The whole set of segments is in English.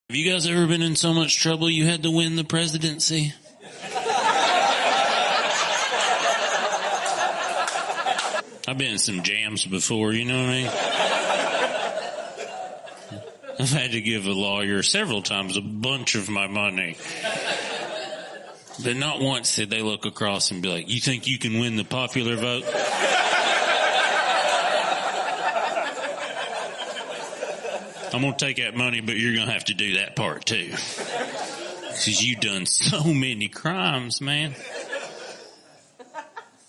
Have you guys ever been in so much trouble you had to win the presidency? I've been in some jams before, you know what I mean? I've had to give a lawyer several times a bunch of my money. But not once did they look across and be like, you think you can win the popular vote? I'm going to take that money, but you're going to have to do that part too. Because you've done so many crimes, man.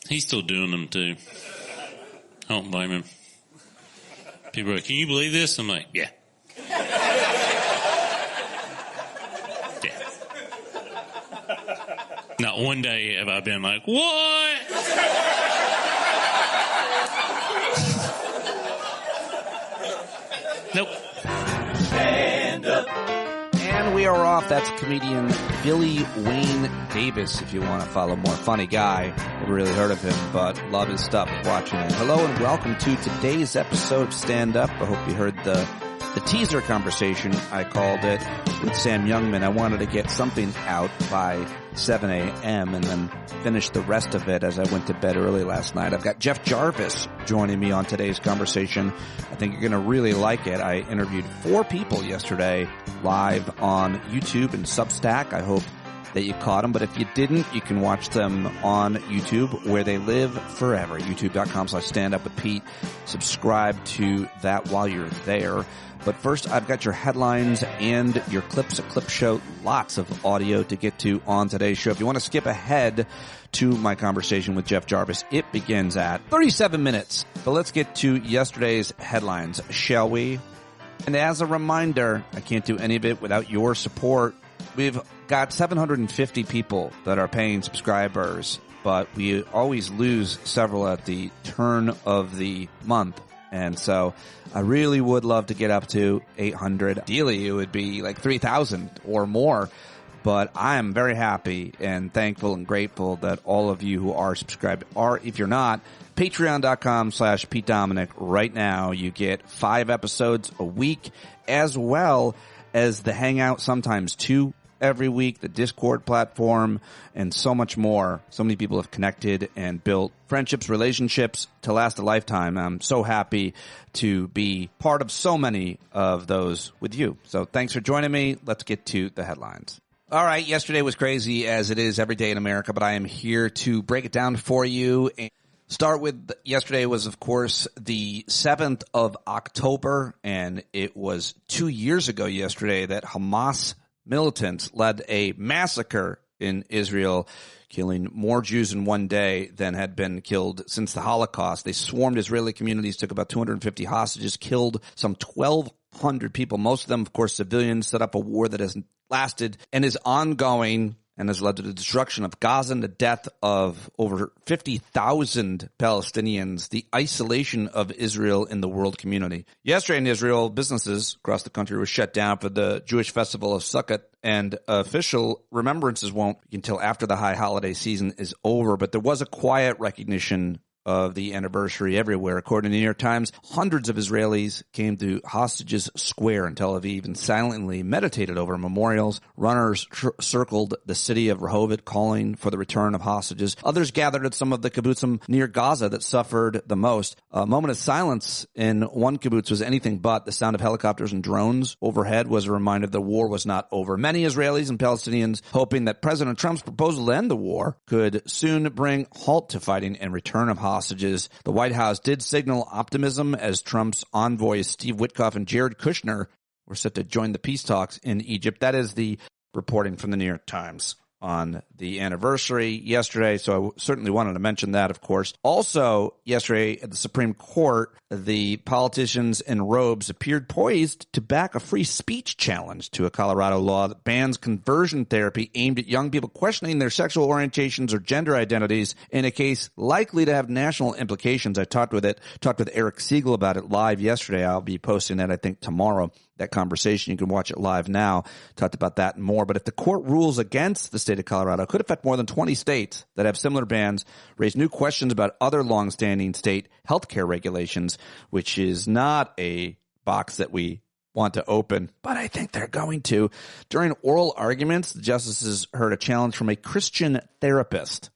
He's still doing them too. I don't blame him. People are like, can you believe this? I'm like, yeah. Yeah. Not one day have I been like, what? Nope. Stand up. And we are off. That's comedian Billy Wayne Davis. If you want to follow more, funny guy. Never really heard of him, but love his stuff. Watching it. Hello and welcome to today's episode of Stand Up. I hope you heard the teaser conversation, I called it, with Sam Youngman. I wanted to get something out by 7 a.m. and then finish the rest of it as I went to bed early last night. I've got Jeff Jarvis joining me on today's conversation. I think you're going to really like it. I interviewed 4 people yesterday live on YouTube and Substack. I hope that you caught them, but if you didn't, you can watch them on YouTube where they live forever. YouTube.com/standupwithpete. Subscribe to that while you're there. But first, I've got your headlines and your clips, a clip show, lots of audio to get to on today's show. If you want to skip ahead to my conversation with Jeff Jarvis, it begins at 37 minutes. But let's get to yesterday's headlines, shall we? And as a reminder, I can't do any of it without your support. We've got 750 people that are paying subscribers, but we always lose several at the turn of the month. And so I really would love to get up to 800. Ideally, it would be like 3,000 or more. But I am very happy and thankful and grateful that all of you who are subscribed are. If you're not, patreon.com/Pete Dominic. Right now, you get 5 episodes a week, as well as the Hangout, sometimes 2 every week, the Discord platform, and so much more. So many people have connected and built friendships, relationships to last a lifetime. I'm so happy to be part of so many of those with you. So thanks for joining me. Let's get to the headlines. All right, yesterday was crazy, as it is every day in America, but I am here to break it down for you. And start with yesterday was, of course, the 7th of October, and it was 2 years ago yesterday that Hamas militants led a massacre in Israel, killing more Jews in one day than had been killed since the Holocaust. They swarmed Israeli communities, took about 250 hostages, killed some 1,200 people, most of them, of course, civilians, set up a war that has lasted and is ongoing and has led to the destruction of Gaza and the death of over 50,000 Palestinians, the isolation of Israel in the world community. Yesterday in Israel, businesses across the country were shut down for the Jewish festival of Sukkot, and official remembrances won't begin until after the high holiday season is over. But there was a quiet recognition of the anniversary everywhere. According to the New York Times, hundreds of Israelis came to Hostages Square in Tel Aviv and silently meditated over memorials. Runners circled the city of Rehovot, calling for the return of hostages. Others gathered at some of the kibbutzim near Gaza that suffered the most. A moment of silence in one kibbutz was anything but. The sound of helicopters and drones overhead was a reminder the war was not over. Many Israelis and Palestinians hoping that President Trump's proposal to end the war could soon bring halt to fighting and return of hostages. The White House did signal optimism as Trump's envoys Steve Witkoff and Jared Kushner were set to join the peace talks in Egypt. That is the reporting from the New York Times on the anniversary yesterday, so I certainly wanted to mention that, of course. Also, yesterday at the Supreme Court, the politicians in robes appeared poised to back a free speech challenge to a Colorado law that bans conversion therapy aimed at young people questioning their sexual orientations or gender identities in a case likely to have national implications. I talked with Eric Siegel about it live yesterday. I'll be posting that, I think, tomorrow. That conversation, you can watch it live now. Talked about that and more. But if the court rules against the state of Colorado, it could affect more than 20 states that have similar bans, raise new questions about other longstanding state healthcare regulations, which is not a box that we want to open, but I think they're going to. During oral arguments, the justices heard a challenge from a Christian therapist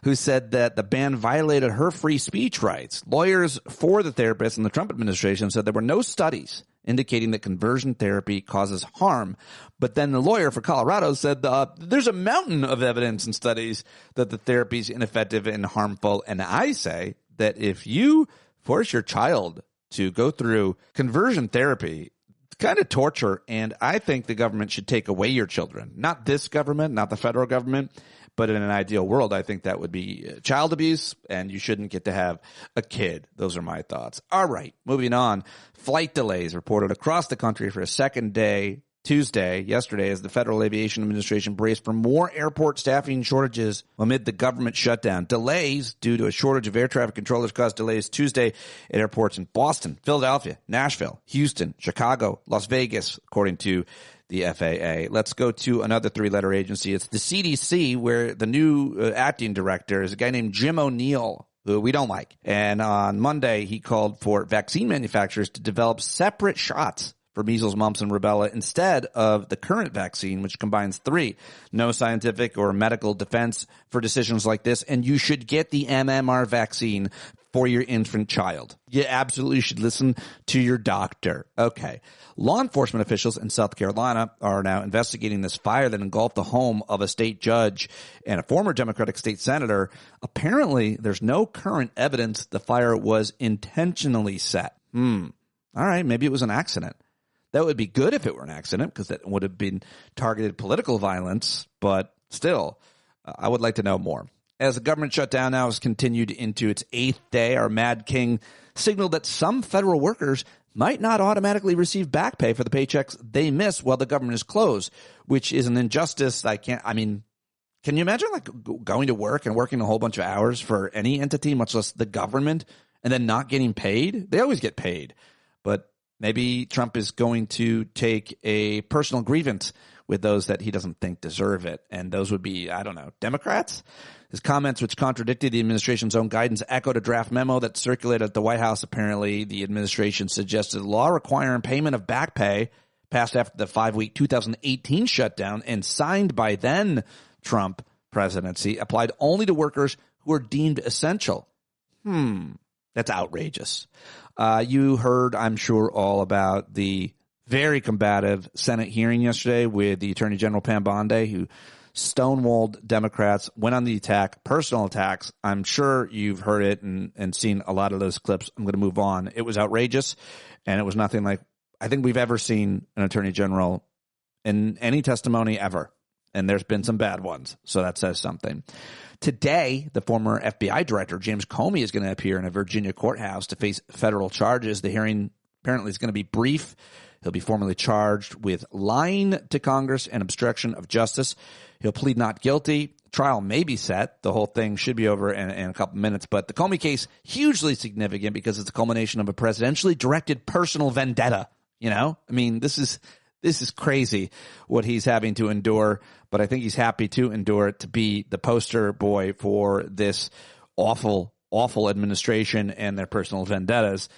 who said that the ban violated her free speech rights. Lawyers for the therapist in the Trump administration said there were no studies indicating that conversion therapy causes harm. But then the lawyer for Colorado said there's a mountain of evidence and studies that the therapy is ineffective and harmful. And I say that if you force your child to go through conversion therapy, it's kind of torture. And I think the government should take away your children. Not this government, not the federal government. But in an ideal world, I think that would be child abuse, and you shouldn't get to have a kid. Those are my thoughts. All right, moving on. Flight delays reported across the country for a second day yesterday, as the Federal Aviation Administration braced for more airport staffing shortages amid the government shutdown. Delays due to a shortage of air traffic controllers caused delays Tuesday at airports in Boston, Philadelphia, Nashville, Houston, Chicago, Las Vegas, according to the FAA. Let's go to another three-letter agency. It's the CDC, where the new acting director is a guy named Jim O'Neill, who we don't like. And on Monday, he called for vaccine manufacturers to develop separate shots for measles, mumps, and rubella instead of the current vaccine, which combines three. No scientific or medical defense for decisions like this, and you should get the MMR vaccine for your infant child. You absolutely should listen to your doctor. Okay. Law enforcement officials in South Carolina are now investigating this fire that engulfed the home of a state judge and a former Democratic state senator. Apparently, there's no current evidence the fire was intentionally set. All right, maybe it was an accident. That would be good if it were an accident, because that would have been targeted political violence. But still, I would like to know more. As the government shutdown now has continued into its 8th day, our Mad King signaled that some federal workers might not automatically receive back pay for the paychecks they miss while the government is closed, which is an injustice. Can you imagine going to work and working a whole bunch of hours for any entity, much less the government, and then not getting paid? They always get paid. But maybe Trump is going to take a personal grievance with those that he doesn't think deserve it. And those would be, I don't know, Democrats? His comments, which contradicted the administration's own guidance, echoed a draft memo that circulated at the White House. Apparently, the administration suggested a law requiring payment of back pay passed after the 5-week 2018 shutdown and signed by then Trump presidency applied only to workers who are deemed essential. That's outrageous. You heard, I'm sure, all about the very combative Senate hearing yesterday with the Attorney General Pam Bondi, who stonewalled Democrats, went on the attack, personal attacks. I'm sure you've heard it and seen a lot of those clips. I'm going to move on. It was outrageous, and it was nothing like I think we've ever seen an Attorney General in any testimony ever. And there's been some bad ones, so that says something. Today, the former FBI director, James Comey, is going to appear in a Virginia courthouse to face federal charges. The hearing apparently is going to be brief. He'll be formally charged with lying to Congress and obstruction of justice. He'll plead not guilty. Trial may be set. The whole thing should be over in a couple minutes. But the Comey case, hugely significant because it's a culmination of a presidentially directed personal vendetta. You know, I mean, this is crazy what he's having to endure, but I think he's happy to endure it to be the poster boy for this awful, awful administration and their personal vendettas.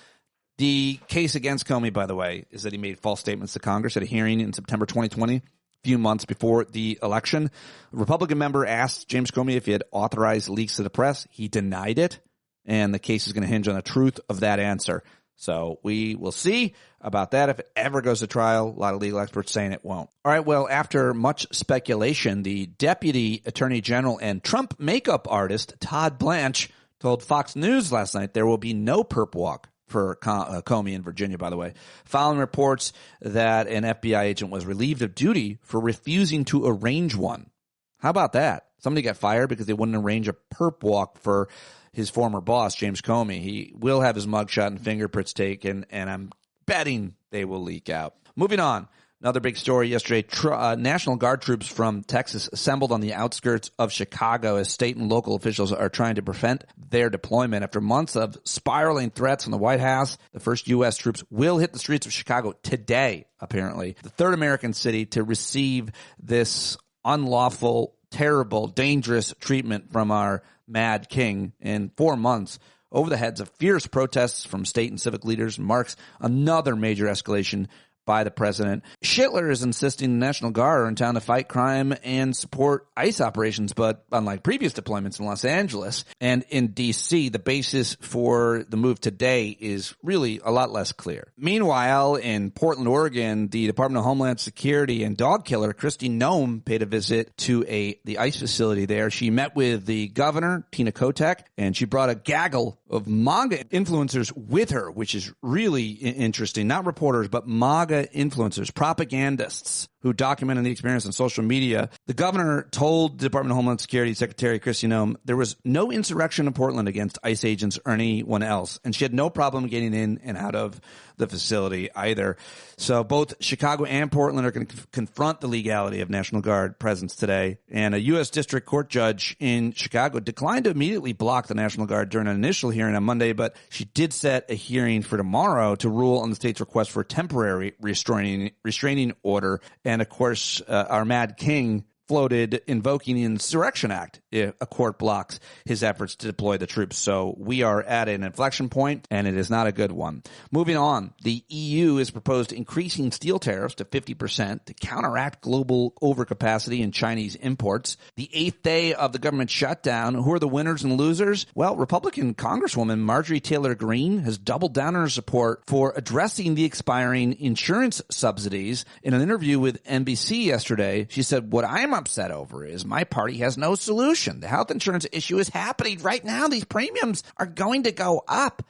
The case against Comey, by the way, is that he made false statements to Congress at a hearing in September 2020, a few months before the election. A Republican member asked James Comey if he had authorized leaks to the press. He denied it, and the case is going to hinge on the truth of that answer. So we will see about that if it ever goes to trial. A lot of legal experts saying it won't. All right, well, after much speculation, the Deputy Attorney General and Trump makeup artist Todd Blanche told Fox News last night there will be no perp walk for Comey in Virginia, by the way, following reports that an FBI agent was relieved of duty for refusing to arrange one. How about that? Somebody got fired because they wouldn't arrange a perp walk for his former boss, James Comey. He will have his mugshot and fingerprints taken, and I'm betting they will leak out. Moving on. Another big story yesterday, National Guard troops from Texas assembled on the outskirts of Chicago as state and local officials are trying to prevent their deployment. After months of spiraling threats from the White House, the first U.S. troops will hit the streets of Chicago today, apparently, the third American city to receive this unlawful, terrible, dangerous treatment from our Mad King in 4 months. Over the heads of fierce protests from state and civic leaders marks another major escalation by the president. Schittler is insisting the National Guard are in town to fight crime and support ICE operations, but unlike previous deployments in Los Angeles and in D.C., the basis for the move today is really a lot less clear. Meanwhile, in Portland, Oregon, the Department of Homeland Security and dog killer Kristi Noem paid a visit to the ICE facility there. She met with the governor, Tina Kotek, and she brought a gaggle of MAGA influencers with her, which is really interesting. Not reporters, but MAGA influencers, propagandists who documented the experience on social media. The governor told the Department of Homeland Security Secretary Kristi Noem there was no insurrection in Portland against ICE agents or anyone else, and she had no problem getting in and out of the facility either. So both Chicago and Portland are going to confront the legality of National Guard presence today. And a U.S. District Court judge in Chicago declined to immediately block the National Guard during an initial hearing on Monday, but she did set a hearing for tomorrow to rule on the state's request for a temporary restraining order. And of course, our Mad King floated invoking the Insurrection Act if a court blocks his efforts to deploy the troops. So we are at an inflection point, and it is not a good one. Moving on, the EU has proposed increasing steel tariffs to 50% to counteract global overcapacity in Chinese imports. The eighth day of the government shutdown. Who are the winners and losers? Well, Republican Congresswoman Marjorie Taylor Greene has doubled down on her support for addressing the expiring insurance subsidies. In an interview with NBC yesterday, she said, "What I'm upset over is my party has no solution. The health insurance issue is happening right now. These premiums are going to go up."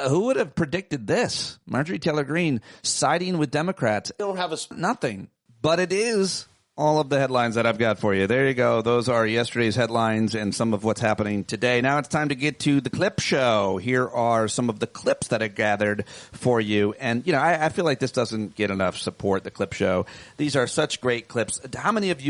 Who would have predicted this? Marjorie Taylor Greene siding with Democrats. They don't have nothing, but it is all of the headlines that I've got for you. There you go. Those are yesterday's headlines and some of what's happening today. Now it's time to get to the clip show. Here are some of the clips that I gathered for you. And, you know, I feel like this doesn't get enough support, the clip show. These are such great clips. How many of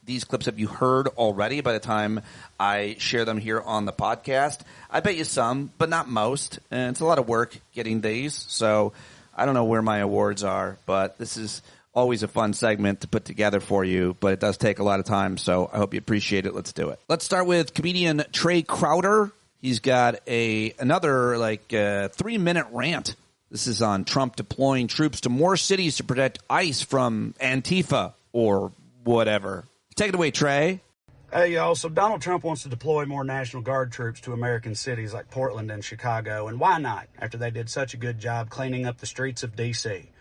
these clips have you heard already by the time I share them here on the podcast? I bet you some, but not most. And it's a lot of work getting these. So I don't know where my awards are, but this is always a fun segment to put together for you, but it does take a lot of time, so I hope you appreciate it. Let's do it. Let's start with comedian Trey Crowder. He's got another 3-minute rant. This is on Trump deploying troops to more cities to protect ICE from Antifa or whatever. Take it away, Trey. Hey, y'all. So Donald Trump wants to deploy more National Guard troops to American cities like Portland and Chicago, and why not, after they did such a good job cleaning up the streets of D.C.?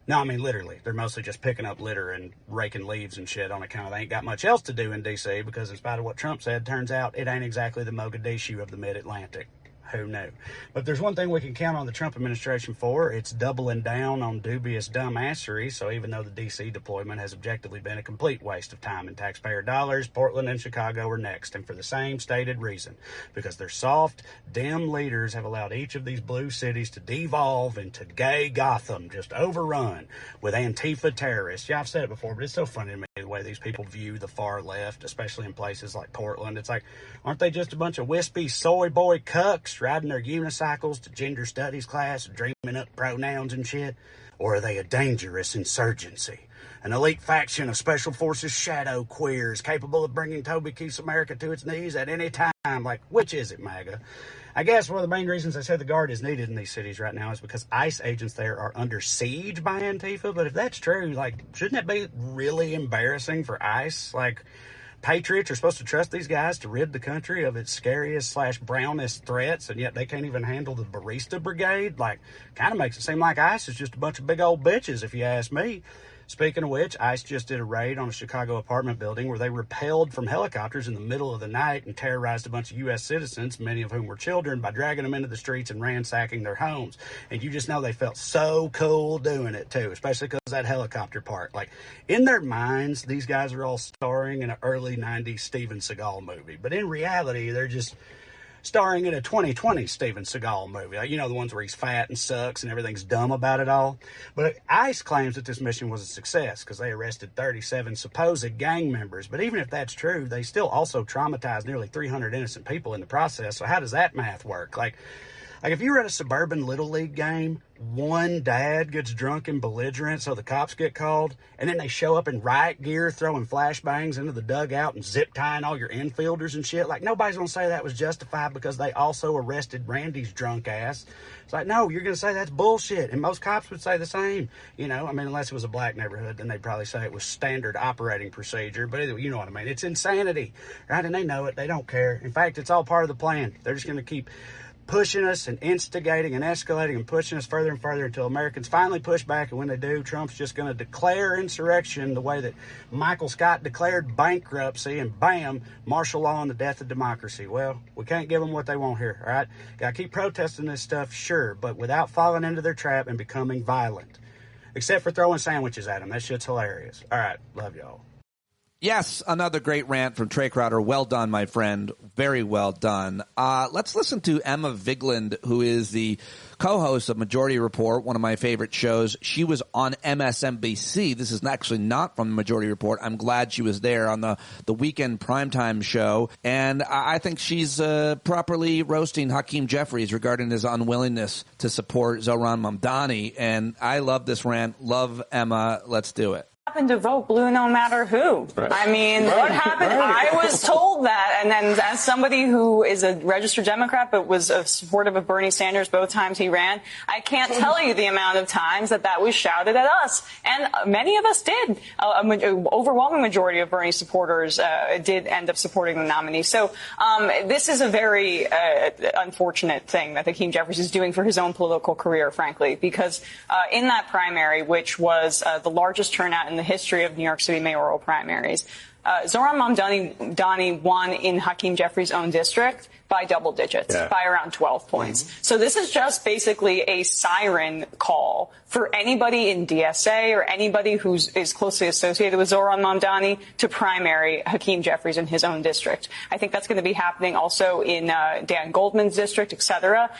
No, I mean, literally. They're mostly just picking up litter and raking leaves and shit on account of they ain't got much else to do in D.C. because in spite of what Trump said, turns out it ain't exactly the Mogadishu of the Mid-Atlantic. Who knew? But there's one thing we can count on the Trump administration for. It's doubling down on dubious dumbassery. So even though the D.C. deployment has objectively been a complete waste of time and taxpayer dollars, Portland and Chicago are next. And for the same stated reason. Because their soft, dim leaders have allowed each of these blue cities to devolve into gay Gotham, just overrun with Antifa terrorists. Yeah, I've said it before, but it's so funny to me the way these people view the far left, especially in places like Portland. It's like, aren't they just a bunch of wispy soy boy cucks riding their unicycles to gender studies class, dreaming up pronouns and shit? Or are they a dangerous insurgency? An elite faction of Special Forces shadow queers capable of bringing Toby Keith's America to its knees at any time? Like, which is it, MAGA? I guess one of the main reasons I said the Guard is needed in these cities right now is because ICE agents there are under siege by Antifa. But if that's true, shouldn't that be really embarrassing for ICE? Patriots are supposed to trust these guys to rid the country of its scariest/brownest threats, and yet they can't even handle the barista brigade. Kind of makes it seem like ICE is just a bunch of big old bitches, if you ask me. Speaking of which, ICE just did a raid on a Chicago apartment building where they rappelled from helicopters in the middle of the night and terrorized a bunch of U.S. citizens, many of whom were children, by dragging them into the streets and ransacking their homes. And you just know they felt so cool doing it, too, especially because of that helicopter part. In their minds, these guys are all starring in an early 90s Steven Seagal movie. But in reality, they're just starring in a 2020 Steven Seagal movie. The ones where he's fat and sucks and everything's dumb about it all. But ICE claims that this mission was a success because they arrested 37 supposed gang members. But even if that's true, they still also traumatized nearly 300 innocent people in the process. So how does that math work? Like, if you were at a suburban Little League game, one dad gets drunk and belligerent, so the cops get called, and then they show up in riot gear, throwing flashbangs into the dugout and zip tying all your infielders and shit. Like, nobody's going to say that was justified because they also arrested Randy's drunk ass. It's like, no, you're going to say that's bullshit. And most cops would say the same. You know, I mean, unless it was a black neighborhood, then they'd probably say it was standard operating procedure. But anyway, you know what I mean. It's insanity, right? And they know it. They don't care. In fact, it's all part of the plan. They're just going to keep pushing us and instigating and escalating and pushing us further and further until Americans finally push back. And when they do, Trump's just going to declare insurrection the way that Michael Scott declared bankruptcy, and bam, martial law and the death of democracy. Well, we can't give them what they want here, all right? Got to keep protesting this stuff, sure, but without falling into their trap and becoming violent. Except for throwing sandwiches at them. That shit's hilarious. All right, love y'all. Yes, another great rant from Trey Crowder. Well done, my friend. Very well done. Let's listen to Emma Vigeland, who is the co-host of Majority Report, one of my favorite shows. She was on MSNBC. This is actually not from the Majority Report. I'm glad she was there on the weekend primetime show. And I think she's properly roasting Hakeem Jeffries regarding his unwillingness to support Zohran Mamdani. And I love this rant. Love Emma. Let's do it. Happened to vote blue no matter who. Right. I mean, what happened? I was told that, and then as somebody who is a registered Democrat but was supportive of Bernie Sanders both times he ran, I can't tell you the amount of times that was shouted at us, and many of us did. An overwhelming majority of Bernie supporters did end up supporting the nominee. So this is a very unfortunate thing that Hakeem Jeffries is doing for his own political career, frankly, because in that primary, which was the largest turnout in the history of New York City mayoral primaries, Zohran Mamdani won in Hakeem Jeffries' own district by double digits, by around 12 points. Mm-hmm. So this is just basically a siren call for anybody in DSA or anybody who is closely associated with Zohran Mamdani to primary Hakeem Jeffries in his own district. I think that's going to be happening also in Dan Goldman's district, et cetera.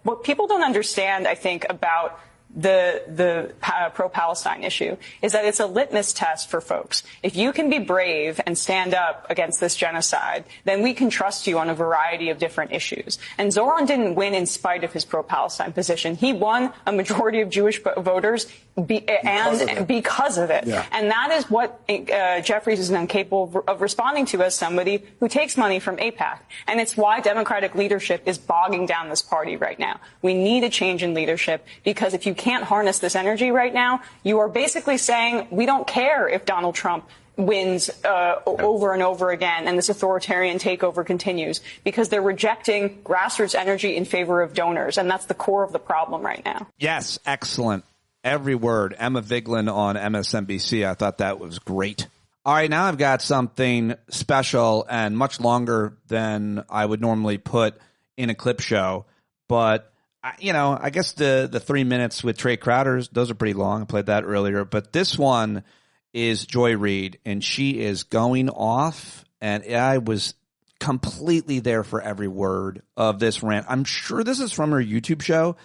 What people don't understand, I think, about the pro-Palestine issue is that it's a litmus test for folks. If you can be brave and stand up against this genocide, then we can trust you on a variety of different issues. And Zohran didn't win in spite of his pro-Palestine position. He won a majority of Jewish voters because of it. Yeah. And that is what Jeffries is incapable of responding to as somebody who takes money from AIPAC. And it's why Democratic leadership is bogging down this party right now. We need a change in leadership, because if you can't harness this energy right now, you are basically saying we don't care if Donald Trump wins over and over again and this authoritarian takeover continues, because they're rejecting grassroots energy in favor of donors. And that's the core of the problem right now. Yes, excellent. Every word. Emma Vigeland on MSNBC. I thought that was great. All right, now I've got something special and much longer than I would normally put in a clip show. But, I guess the 3 minutes with Trey Crowder, those are pretty long. I played that earlier. But this one is Joy Reid, and she is going off, and I was completely there for every word of this rant. I'm sure this is from her YouTube show,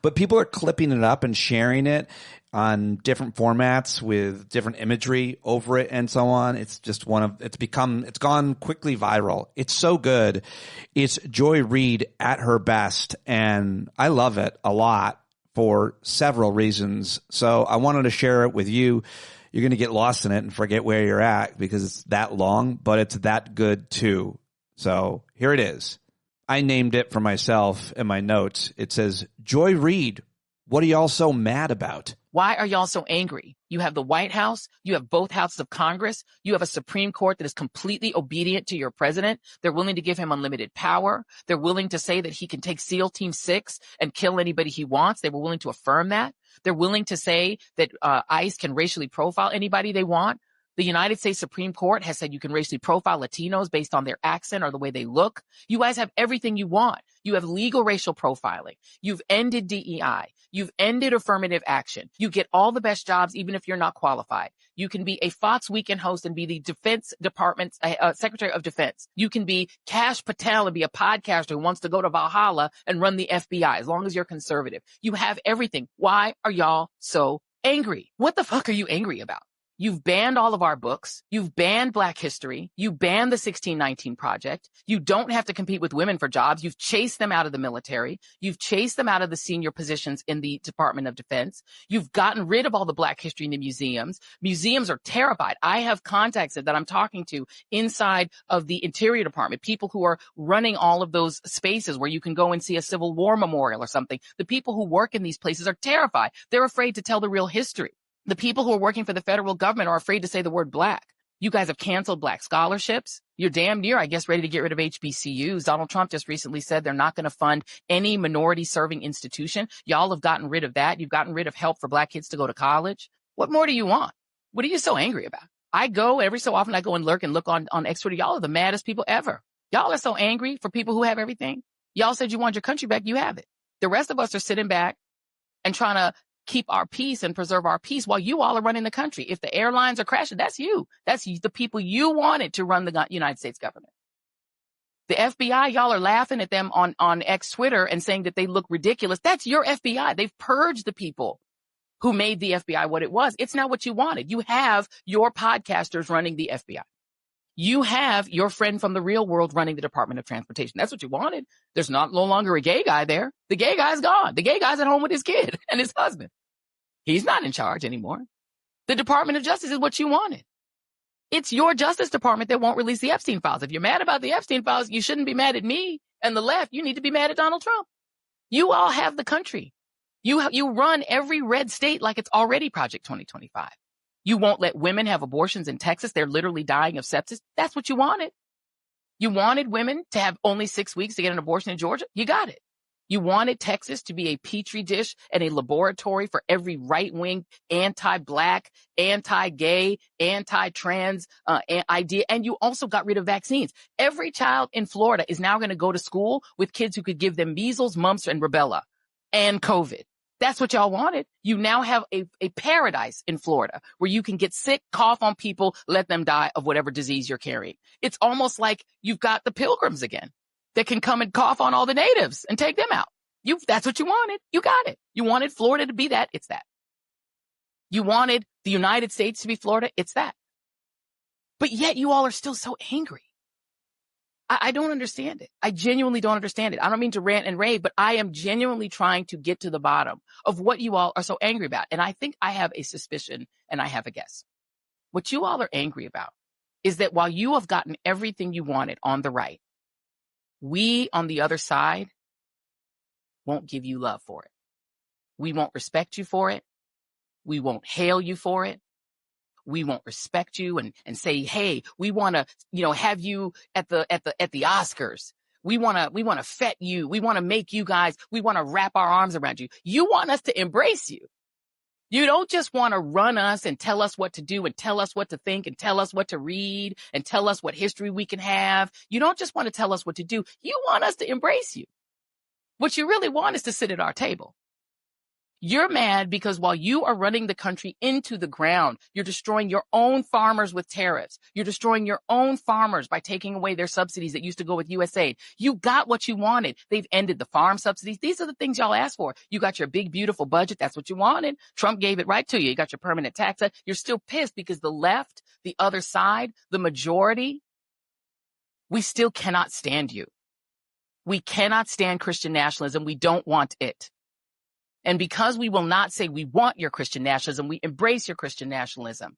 but people are clipping it up and sharing it on different formats with different imagery over it and so on. It's just it's gone quickly viral. It's so good. It's Joy Reid at her best, and I love it a lot for several reasons. So I wanted to share it with you. You're going to get lost in it and forget where you're at because it's that long, but it's that good too. So here it is. I named it for myself in my notes. It says, Joy Reid, what are y'all so mad about? Why are y'all so angry? You have the White House. You have both houses of Congress. You have a Supreme Court that is completely obedient to your president. They're willing to give him unlimited power. They're willing to say that he can take SEAL Team 6 and kill anybody he wants. They were willing to affirm that. They're willing to say that ICE can racially profile anybody they want. The United States Supreme Court has said you can racially profile Latinos based on their accent or the way they look. You guys have everything you want. You have legal racial profiling. You've ended DEI. You've ended affirmative action. You get all the best jobs even if you're not qualified. You can be a Fox Weekend host and be the Defense Department's Secretary of Defense. You can be Kash Patel and be a podcaster who wants to go to Valhalla and run the FBI as long as you're conservative. You have everything. Why are y'all so angry? What the fuck are you angry about? You've banned all of our books. You've banned Black history. You banned the 1619 Project. You don't have to compete with women for jobs. You've chased them out of the military. You've chased them out of the senior positions in the Department of Defense. You've gotten rid of all the Black history in the museums. Museums are terrified. I have contacts that I'm talking to inside of the Interior Department, people who are running all of those spaces where you can go and see a Civil War memorial or something. The people who work in these places are terrified. They're afraid to tell the real history. The people who are working for the federal government are afraid to say the word Black. You guys have canceled Black scholarships. You're damn near, I guess, ready to get rid of HBCUs. Donald Trump just recently said they're not going to fund any minority serving institution. Y'all have gotten rid of that. You've gotten rid of help for Black kids to go to college. What more do you want? What are you so angry about? I go every so often, I go and look on X Twitter. Y'all are the maddest people ever. Y'all are so angry for people who have everything. Y'all said you want your country back. You have it. The rest of us are sitting back and trying to keep our peace and preserve our peace while you all are running the country. If the airlines are crashing, that's you. That's the people you wanted to run the United States government. The FBI, y'all are laughing at them on X Twitter and saying that they look ridiculous. That's your FBI. They've purged the people who made the FBI what it was. It's not what you wanted. You have your podcasters running the FBI. You have your friend from the real world running the Department of Transportation. That's what you wanted. There's no longer a gay guy there. The gay guy's gone. The gay guy's at home with his kid and his husband. He's not in charge anymore. The Department of Justice is what you wanted. It's your Justice Department that won't release the Epstein files. If you're mad about the Epstein files, you shouldn't be mad at me and the left. You need to be mad at Donald Trump. You all have the country. You run every red state like it's already Project 2025. You won't let women have abortions in Texas. They're literally dying of sepsis. That's what you wanted. You wanted women to have only 6 weeks to get an abortion in Georgia. You got it. You wanted Texas to be a petri dish and a laboratory for every right-wing, anti-Black, anti-gay, anti-trans idea. And you also got rid of vaccines. Every child in Florida is now going to go to school with kids who could give them measles, mumps, and rubella and COVID. That's what y'all wanted. You now have a paradise in Florida where you can get sick, cough on people, let them die of whatever disease you're carrying. It's almost like you've got the pilgrims again that can come and cough on all the natives and take them out. That's what you wanted. You got it. You wanted Florida to be that. It's that. You wanted the United States to be Florida. It's that. But yet you all are still so angry. I don't understand it. I genuinely don't understand it. I don't mean to rant and rave, but I am genuinely trying to get to the bottom of what you all are so angry about. And I think I have a suspicion and I have a guess. What you all are angry about is that while you have gotten everything you wanted on the right, we on the other side won't give you love for it. We won't respect you for it. We won't hail you for it. We won't respect you and say, hey, we want to, have you at the Oscars. We want to fet you. We want to make you guys, we want to wrap our arms around you. You want us to embrace you. You don't just want to run us and tell us what to do and tell us what to think and tell us what to read and tell us what history we can have. You don't just want to tell us what to do. You want us to embrace you. What you really want is to sit at our table. You're mad because while you are running the country into the ground, you're destroying your own farmers with tariffs. You're destroying your own farmers by taking away their subsidies that used to go with USAID. You got what you wanted. They've ended the farm subsidies. These are the things y'all asked for. You got your big, beautiful budget. That's what you wanted. Trump gave it right to you. You got your permanent tax cut. You're still pissed because the left, the other side, the majority, we still cannot stand you. We cannot stand Christian nationalism. We don't want it. And because we will not say we want your Christian nationalism, we embrace your Christian nationalism.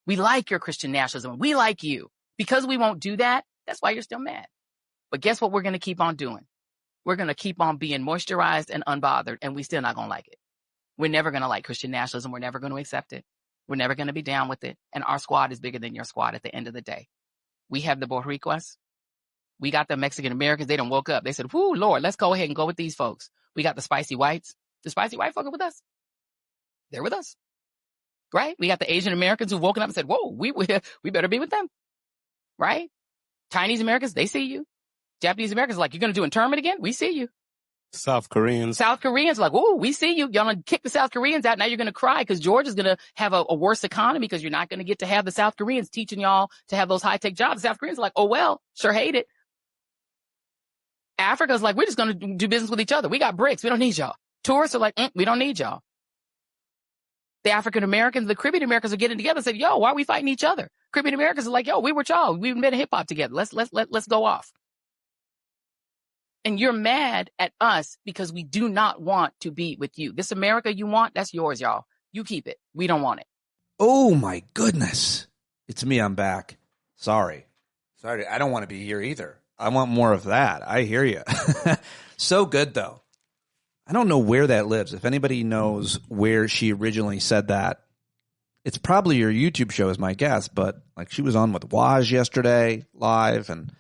We like your Christian nationalism. We like you. Because we won't do that, that's why you're still mad. But guess what we're going to keep on doing? We're going to keep on being moisturized and unbothered, and we still not going to like it. We're never going to like Christian nationalism. We're never going to accept it. We're never going to be down with it. And our squad is bigger than your squad at the end of the day. We have the Boricuas. We got the Mexican Americans. They done woke up. They said, whoo, Lord, let's go ahead and go with these folks. We got the spicy whites. The spicy white folk are with us. They're with us. Right? We got the Asian Americans who've woken up and said, whoa, we better be with them. Right? Chinese Americans, they see you. Japanese Americans are like, you're going to do internment again? We see you. South Koreans are like, oh, we see you. Y'all gonna kick the South Koreans out. Now you're going to cry because Georgia's going to have a worse economy because you're not going to get to have the South Koreans teaching y'all to have those high-tech jobs. The South Koreans are like, oh, well, sure hate it. Africa's like, we're just going to do business with each other. We got BRICS. We don't need y'all. Tourists are like, we don't need y'all. The African Americans, the Caribbean Americans are getting together and said, yo, why are we fighting each other? Caribbean Americans are like, yo, we were y'all. We've been hip hop together. Let's go off. And you're mad at us because we do not want to be with you. This America you want, that's yours, y'all. You keep it. We don't want it. Oh, my goodness. It's me. I'm back. Sorry. I don't want to be here either. I want more of that. I hear you. So good, though. I don't know where that lives. If anybody knows where she originally said that, it's probably your YouTube show is my guess. But like she was on with Waj yesterday live, and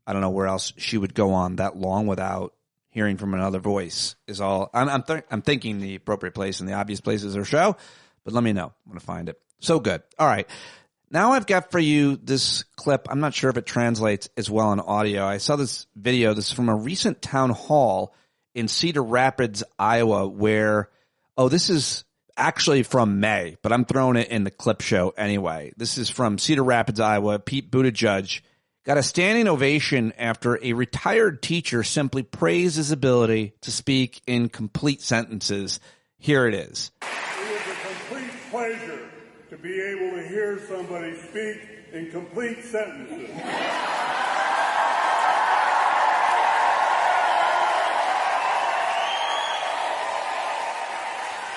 I don't know where else she would go on that long without hearing from another voice. Is all I'm thinking. The appropriate place and the obvious place is her show, but let me know. I'm going to find it. So good. All right. Now I've got for you this clip. I'm not sure if it translates as well in audio. I saw this video. This is from a recent town hall in Cedar Rapids, Iowa, where, this is actually from May, but I'm throwing it in the clip show anyway. This is from Cedar Rapids, Iowa. Pete Buttigieg got a standing ovation after a retired teacher simply praised his ability to speak in complete sentences. Here it is. It was a complete pleasure to be able to hear somebody speak in complete sentences.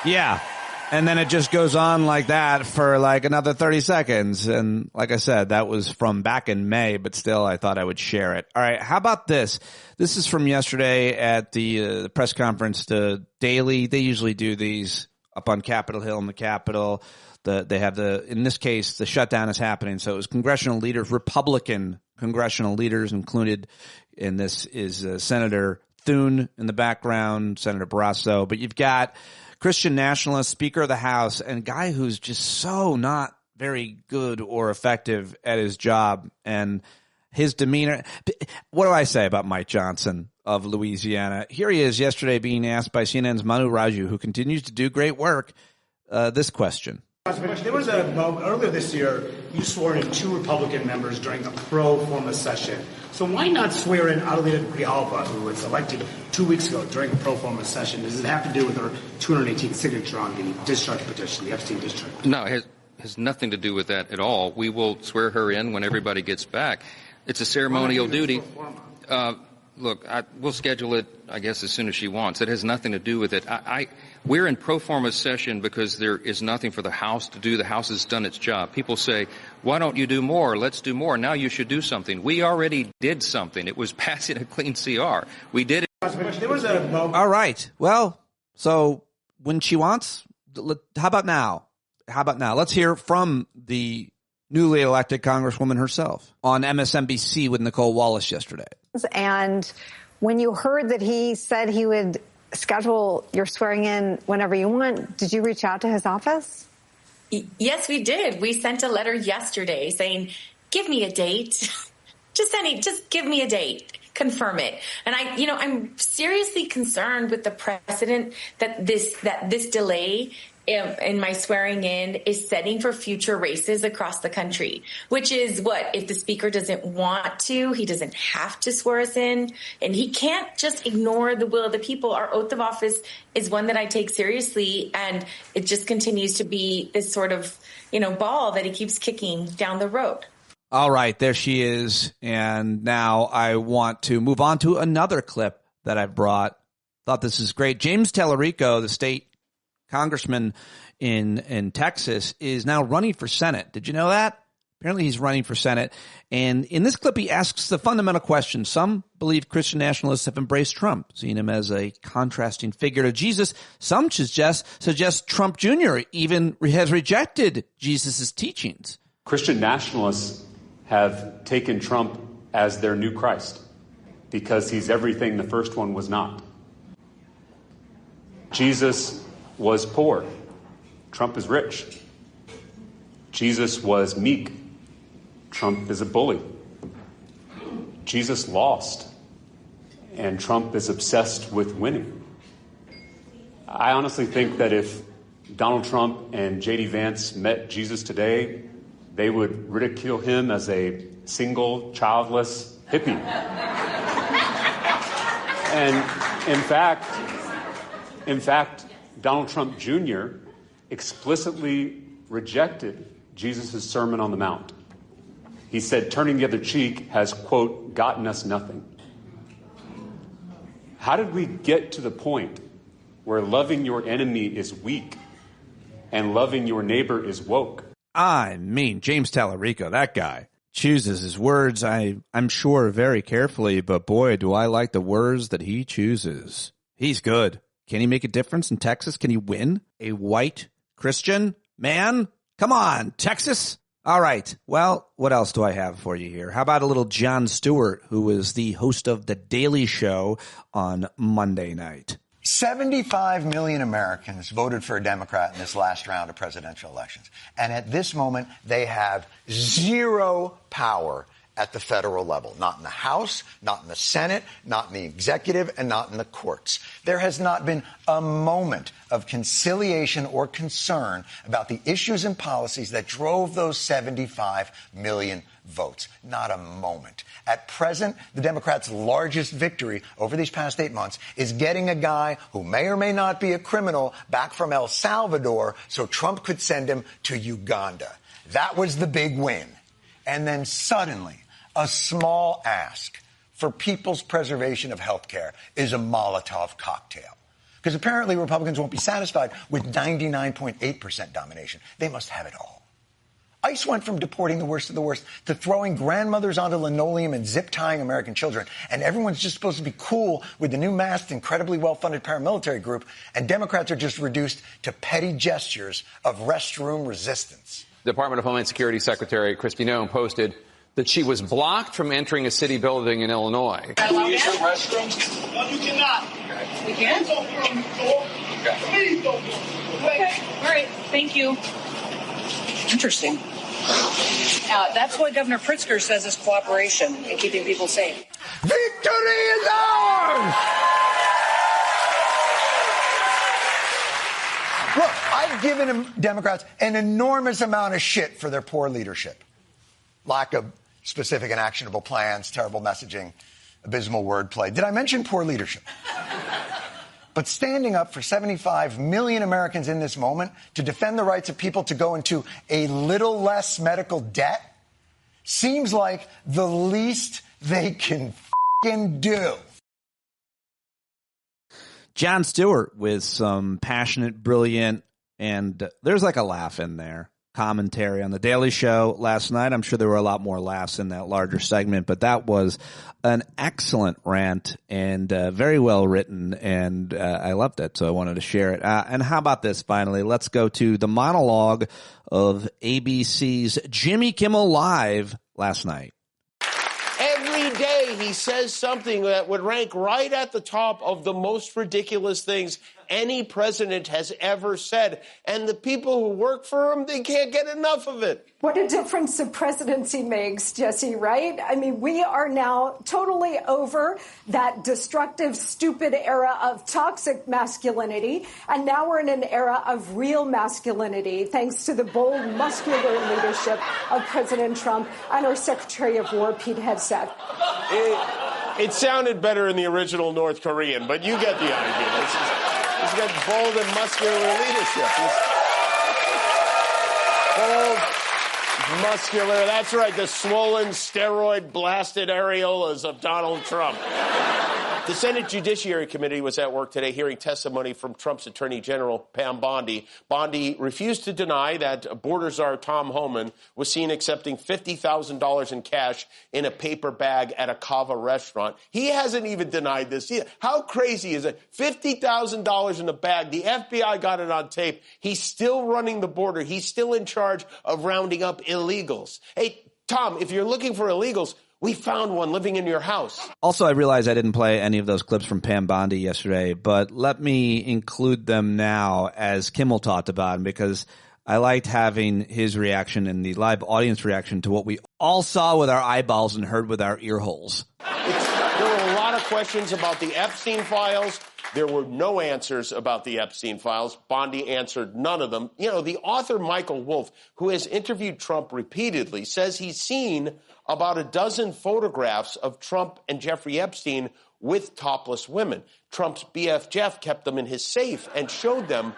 Yeah. And then it just goes on like that for like another 30 seconds. And like I said, that was from back in May, but still I thought I would share it. All right. How about this? This is from yesterday at the press conference, the Daily. They usually do these up on Capitol Hill in the Capitol. They have in this case, the shutdown is happening. So it was congressional leaders, Republican congressional leaders included. And this is Senator Thune in the background, Senator Barrasso. But you've got Christian nationalist, Speaker of the House, and a guy who's just so not very good or effective at his job. And his demeanor. What do I say about Mike Johnson of Louisiana? Here he is yesterday being asked by CNN's Manu Raju, who continues to do great work, this question. There was earlier this year, you swore in 2 Republican members during a pro forma session. So why not swear in Adelita Grijalva, who was elected 2 weeks ago during a pro forma session? Does it have to do with her 218th signature on the discharge petition, the Epstein discharge? No, it has nothing to do with that at all. We will swear her in when everybody gets back. It's a ceremonial duty. Look, we'll schedule it, I guess, as soon as she wants. It has nothing to do with it. We're in pro forma session because there is nothing for the House to do. The House has done its job. People say, why don't you do more? Let's do more. Now you should do something. We already did something. It was passing a clean CR. We did it. All right. Well, so when she wants, how about now? Let's hear from the newly elected Congresswoman herself on MSNBC with Nicole Wallace yesterday. And when you heard that he said he would schedule your swearing in whenever you want, did you reach out to his office? Yes, we did. We sent a letter yesterday saying, give me a date. Just give me a date. Confirm it. And I'm seriously concerned with the precedent that this delay in my swearing in is setting for future races across the country, which is what, if the speaker doesn't want to, he doesn't have to swear us in, and he can't just ignore the will of the people. Our oath of office is one that I take seriously, and it just continues to be this sort of, ball that he keeps kicking down the road. All right, there she is. And now I want to move on to another clip that I've brought. Thought this is great. James Tallarico, the state congressman in Texas, is now running for Senate. Did you know that? Apparently he's running for Senate. And in this clip, he asks the fundamental question. Some believe Christian nationalists have embraced Trump, seeing him as a contrasting figure to Jesus. Some suggest Trump Jr. even has rejected Jesus' teachings. Christian nationalists have taken Trump as their new Christ because he's everything the first one was not. Jesus was poor. Trump is rich. Jesus was meek. Trump is a bully. Jesus lost. And Trump is obsessed with winning. I honestly think that if Donald Trump and J.D. Vance met Jesus today, they would ridicule him as a single, childless hippie. And in fact, Donald Trump Jr. explicitly rejected Jesus' Sermon on the Mount. He said, turning the other cheek has, quote, gotten us nothing. How did we get to the point where loving your enemy is weak and loving your neighbor is woke? I mean, James Tallarico, that guy, chooses his words, I'm sure, very carefully, but boy, do I like the words that he chooses. He's good. Can he make a difference in Texas? Can he win? A white Christian man? Come on, Texas. All right. Well, what else do I have for you here? How about a little Jon Stewart, who is the host of The Daily Show on Monday night? 75 million Americans voted for a Democrat in this last round of presidential elections. And at this moment, they have zero power at the federal level. Not in the House, not in the Senate, not in the executive, and not in the courts. There has not been a moment of conciliation or concern about the issues and policies that drove those 75 million votes. Not a moment. At present, the Democrats' largest victory over these past 8 months is getting a guy who may or may not be a criminal back from El Salvador so Trump could send him to Uganda. That was the big win. And then suddenly, a small ask for people's preservation of health care is a Molotov cocktail. Because apparently Republicans won't be satisfied with 99.8% domination. They must have it all. ICE went from deporting the worst of the worst to throwing grandmothers onto linoleum and zip-tying American children. And everyone's just supposed to be cool with the new masked, incredibly well-funded paramilitary group. And Democrats are just reduced to petty gestures of restroom resistance. Department of Homeland Security Secretary Kristi Noem posted that she was blocked from entering a city building in Illinois. Can you use the restrooms? No, you cannot. We can? Don't open the door. Please don't open the door. Okay. All right. Thank you. Interesting. That's what Governor Pritzker says is cooperation in keeping people safe. Victory is ours! Look, I've given Democrats an enormous amount of shit for their poor leadership. Lack of specific and actionable plans, terrible messaging, abysmal wordplay. Did I mention poor leadership? But standing up for 75 million Americans in this moment to defend the rights of people to go into a little less medical debt seems like the least they can f***ing do. Jon Stewart with some passionate, brilliant, and there's like a laugh in there. Commentary on The Daily Show last night. I'm sure there were a lot more laughs in that larger segment, but that was an excellent rant and very well written, and I loved it, so I wanted to share it. And how about this, finally? Let's go to the monologue of ABC's Jimmy Kimmel Live last night. Every day he says something that would rank right at the top of the most ridiculous things any president has ever said. And the people who work for him, they can't get enough of it. What a difference the presidency makes, Jesse, right? I mean, we are now totally over that destructive, stupid era of toxic masculinity. And now we're in an era of real masculinity, thanks to the bold, muscular leadership of President Trump and our Secretary of War, Pete Hegseth. It sounded better in the original North Korean, but you get the idea. He's got bold and muscular leadership. He's bold, muscular. That's right, the swollen, steroid-blasted areolas of Donald Trump. The Senate Judiciary Committee was at work today hearing testimony from Trump's Attorney General, Pam Bondi. Bondi refused to deny that border czar Tom Homan was seen accepting $50,000 in cash in a paper bag at a Cava restaurant. He hasn't even denied this either. How crazy is it? $50,000 in a bag. The FBI got it on tape. He's still running the border. He's still in charge of rounding up illegals. Hey, Tom, if you're looking for illegals, we found one living in your house. Also, I realized I didn't play any of those clips from Pam Bondi yesterday, but let me include them now as Kimmel talked about them because I liked having his reaction and the live audience reaction to what we all saw with our eyeballs and heard with our ear holes. There were a lot of questions about the Epstein files. There were no answers about the Epstein files. Bondi answered none of them. You know, the author Michael Wolff, who has interviewed Trump repeatedly, says he's seen about a dozen photographs of Trump and Jeffrey Epstein with topless women. Trump's BF Jeff kept them in his safe and showed them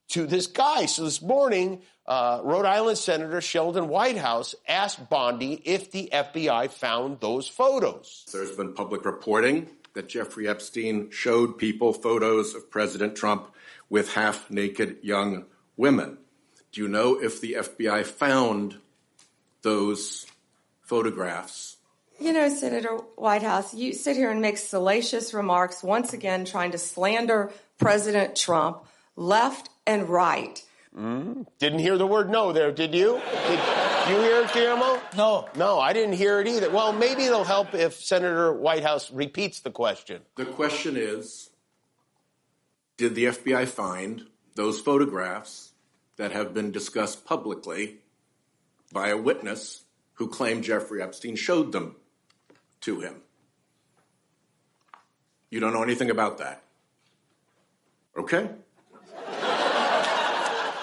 to this guy. So this morning, Rhode Island Senator Sheldon Whitehouse asked Bondi if the FBI found those photos. There's been public reporting that Jeffrey Epstein showed people photos of President Trump with half-naked young women. Do you know if the FBI found those photographs? You know, Senator Whitehouse, you sit here and make salacious remarks, once again trying to slander President Trump left and right. Didn't hear the word no there, did you? Did you hear it, Guillermo? No. No, I didn't hear it either. Well, maybe it'll help if Senator Whitehouse repeats the question. The question is, did the FBI find those photographs that have been discussed publicly by a witness who claimed Jeffrey Epstein showed them to him? You don't know anything about that. Okay.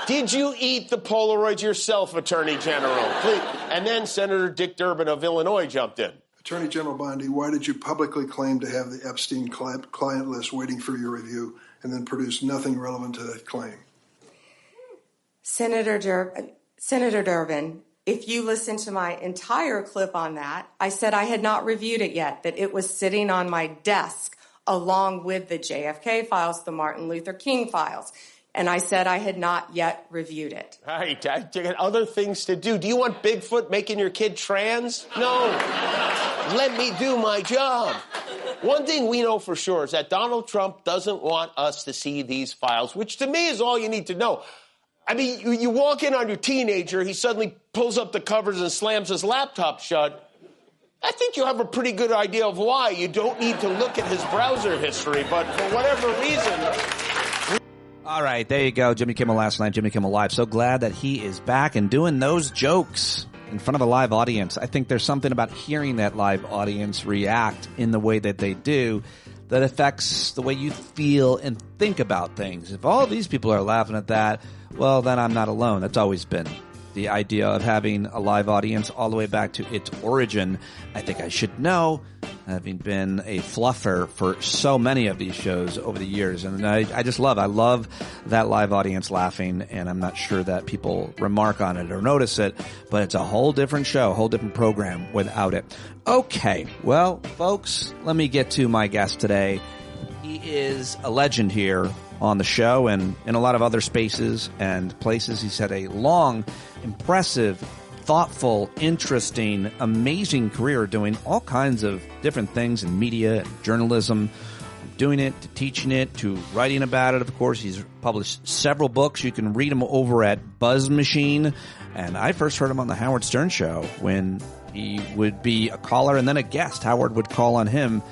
Did you eat the Polaroids yourself, Attorney General? Please. And then Senator Dick Durbin of Illinois jumped in. Attorney General Bondi, why did you publicly claim to have the Epstein client list waiting for your review and then produce nothing relevant to that claim? Senator Durbin, if you listen to my entire clip on that, I said I had not reviewed it yet, that it was sitting on my desk along with the JFK files, the Martin Luther King files. And I said I had not yet reviewed it. Right, I got other things to do. Do you want Bigfoot making your kid trans? No. Let me do my job. One thing we know for sure is that Donald Trump doesn't want us to see these files, which to me is all you need to know. I mean, you walk in on your teenager, he suddenly pulls up the covers and slams his laptop shut. I think you have a pretty good idea of why. You don't need to look at his browser history, but for whatever reason... All right, there you go. Jimmy Kimmel Last Night, Jimmy Kimmel Live. So glad that he is back and doing those jokes in front of a live audience. I think there's something about hearing that live audience react in the way that they do that affects the way you feel and think about things. If all these people are laughing at that, well, then I'm not alone. That's always been the idea of having a live audience all the way back to its origin. I think I should know, having been a fluffer for so many of these shows over the years. And I love that live audience laughing, and I'm not sure that people remark on it or notice it, but it's a whole different show, a whole different program without it. Okay, well, folks, let me get to my guest today. He is a legend here on the show and in a lot of other spaces and places. He's had a long, impressive, thoughtful, interesting, amazing career doing all kinds of different things in media and journalism, doing it, to teaching it, to writing about it. Of course, he's published several books. You can read them over at Buzz Machine. And I first heard him on the Howard Stern Show when he would be a caller and then a guest. Howard would call on him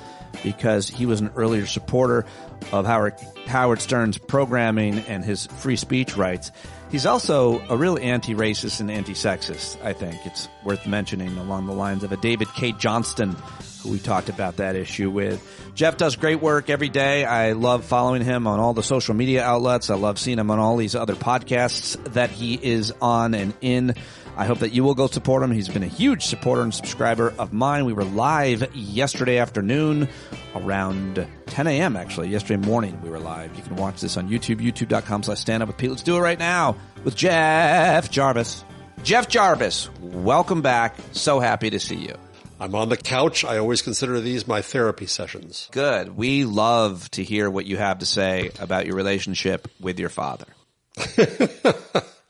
because he was an earlier supporter of Howard Stern's programming and his free speech rights. He's also a real anti-racist and anti-sexist, I think. It's worth mentioning along the lines of a David K. Johnston, who we talked about that issue with. Jeff does great work every day. I love following him on all the social media outlets. I love seeing him on all these other podcasts that he is on and in. I hope that you will go support him. He's been a huge supporter and subscriber of mine. We were live yesterday afternoon around 10 a.m. actually. Yesterday morning we were live. You can watch this on YouTube, youtube.com/standupwithpete. Let's do it right now with Jeff Jarvis. Jeff Jarvis, welcome back. So happy to see you. I'm on the couch. I always consider these my therapy sessions. Good. We love to hear what you have to say about your relationship with your father.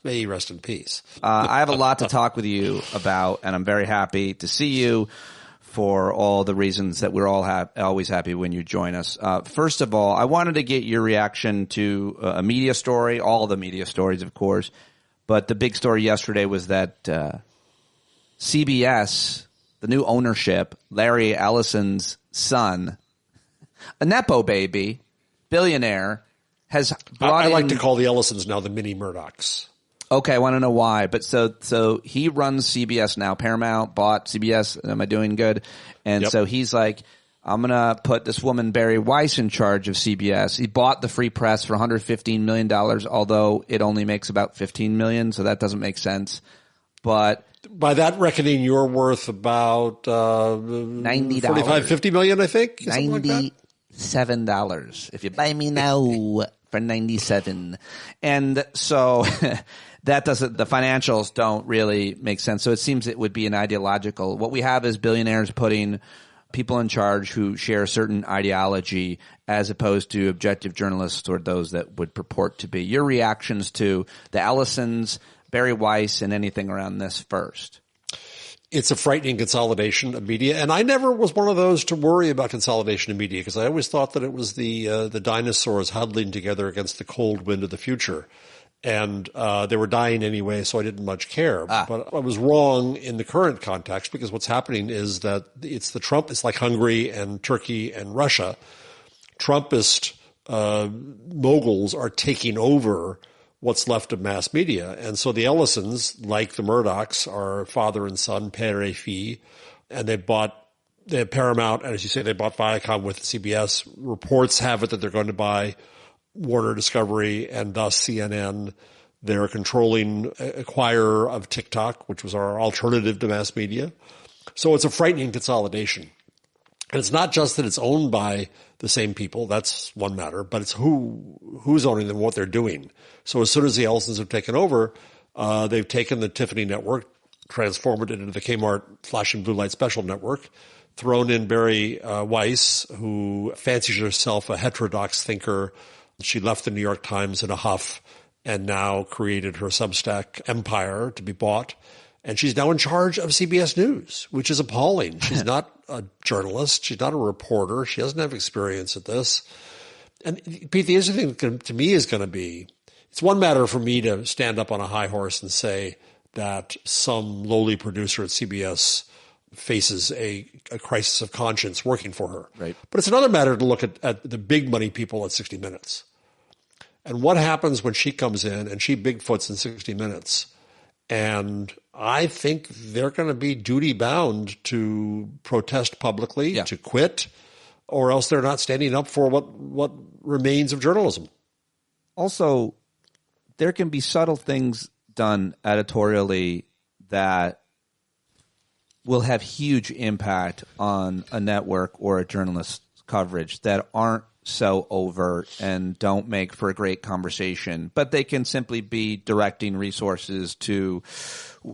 May he rest in peace. I have a lot to talk with you about, and I'm very happy to see you for all the reasons that we're all always happy when you join us. First of all, I wanted to get your reaction to a media story, all the media stories, of course, but the big story yesterday was that CBS, the new ownership, Larry Ellison's son, a Nepo baby, billionaire, has brought I like to call the Ellisons now the mini Murdochs. Okay, I want to know why. But so he runs CBS now. Paramount bought CBS. Am I doing good? And so he's like, I'm going to put this woman, Barry Weiss, in charge of CBS. He bought the Free Press for $115 million, although it only makes about $15 million, so that doesn't make sense. But by that reckoning, you're worth about $90. $45, $50 million, I think. $97. If you buy me now, for 97. And so that doesn't, the financials don't really make sense. So it seems it would be an ideological. What we have is billionaires putting people in charge who share a certain ideology as opposed to objective journalists or those that would purport to be. Your reactions to the Ellisons, Barry Weiss, and anything around this first? It's a frightening consolidation of media. And I never was one of those to worry about consolidation of media because I always thought that it was the dinosaurs huddling together against the cold wind of the future. And they were dying anyway, so I didn't much care. But I was wrong in the current context because what's happening is that it's like Hungary and Turkey and Russia. Trumpist moguls are taking over what's left of mass media. And so the Ellisons, like the Murdochs, are father and son, père et fille, and they have Paramount, and as you say, they bought Viacom with CBS. Reports have it that they're going to buy Warner Discovery and thus CNN. They're a controlling acquirer of TikTok, which was our alternative to mass media. So it's a frightening consolidation. And it's not just that it's owned by the same people. That's one matter, but it's who's owning them, what they're doing. So as soon as the Ellisons have taken over, they've taken the Tiffany network, transformed it into the Kmart Flash and Blue Light Special network, thrown in Barry Weiss, who fancies herself a heterodox thinker. She left the New York Times in a huff and now created her Substack empire to be bought. And she's now in charge of CBS News, which is appalling. She's not a journalist. She's not a reporter. She doesn't have experience at this. And Pete, the interesting thing to me is going to be, it's one matter for me to stand up on a high horse and say that some lowly producer at CBS faces a crisis of conscience working for her. Right. But it's another matter to look at the big money people at 60 Minutes. And what happens when she comes in and she Bigfoots in 60 Minutes. And I think they're going to be duty bound to protest publicly, to quit, or else they're not standing up for what remains of journalism. Also, there can be subtle things done editorially that will have huge impact on a network or a journalist's coverage that aren't so overt and don't make for a great conversation, but they can simply be directing resources to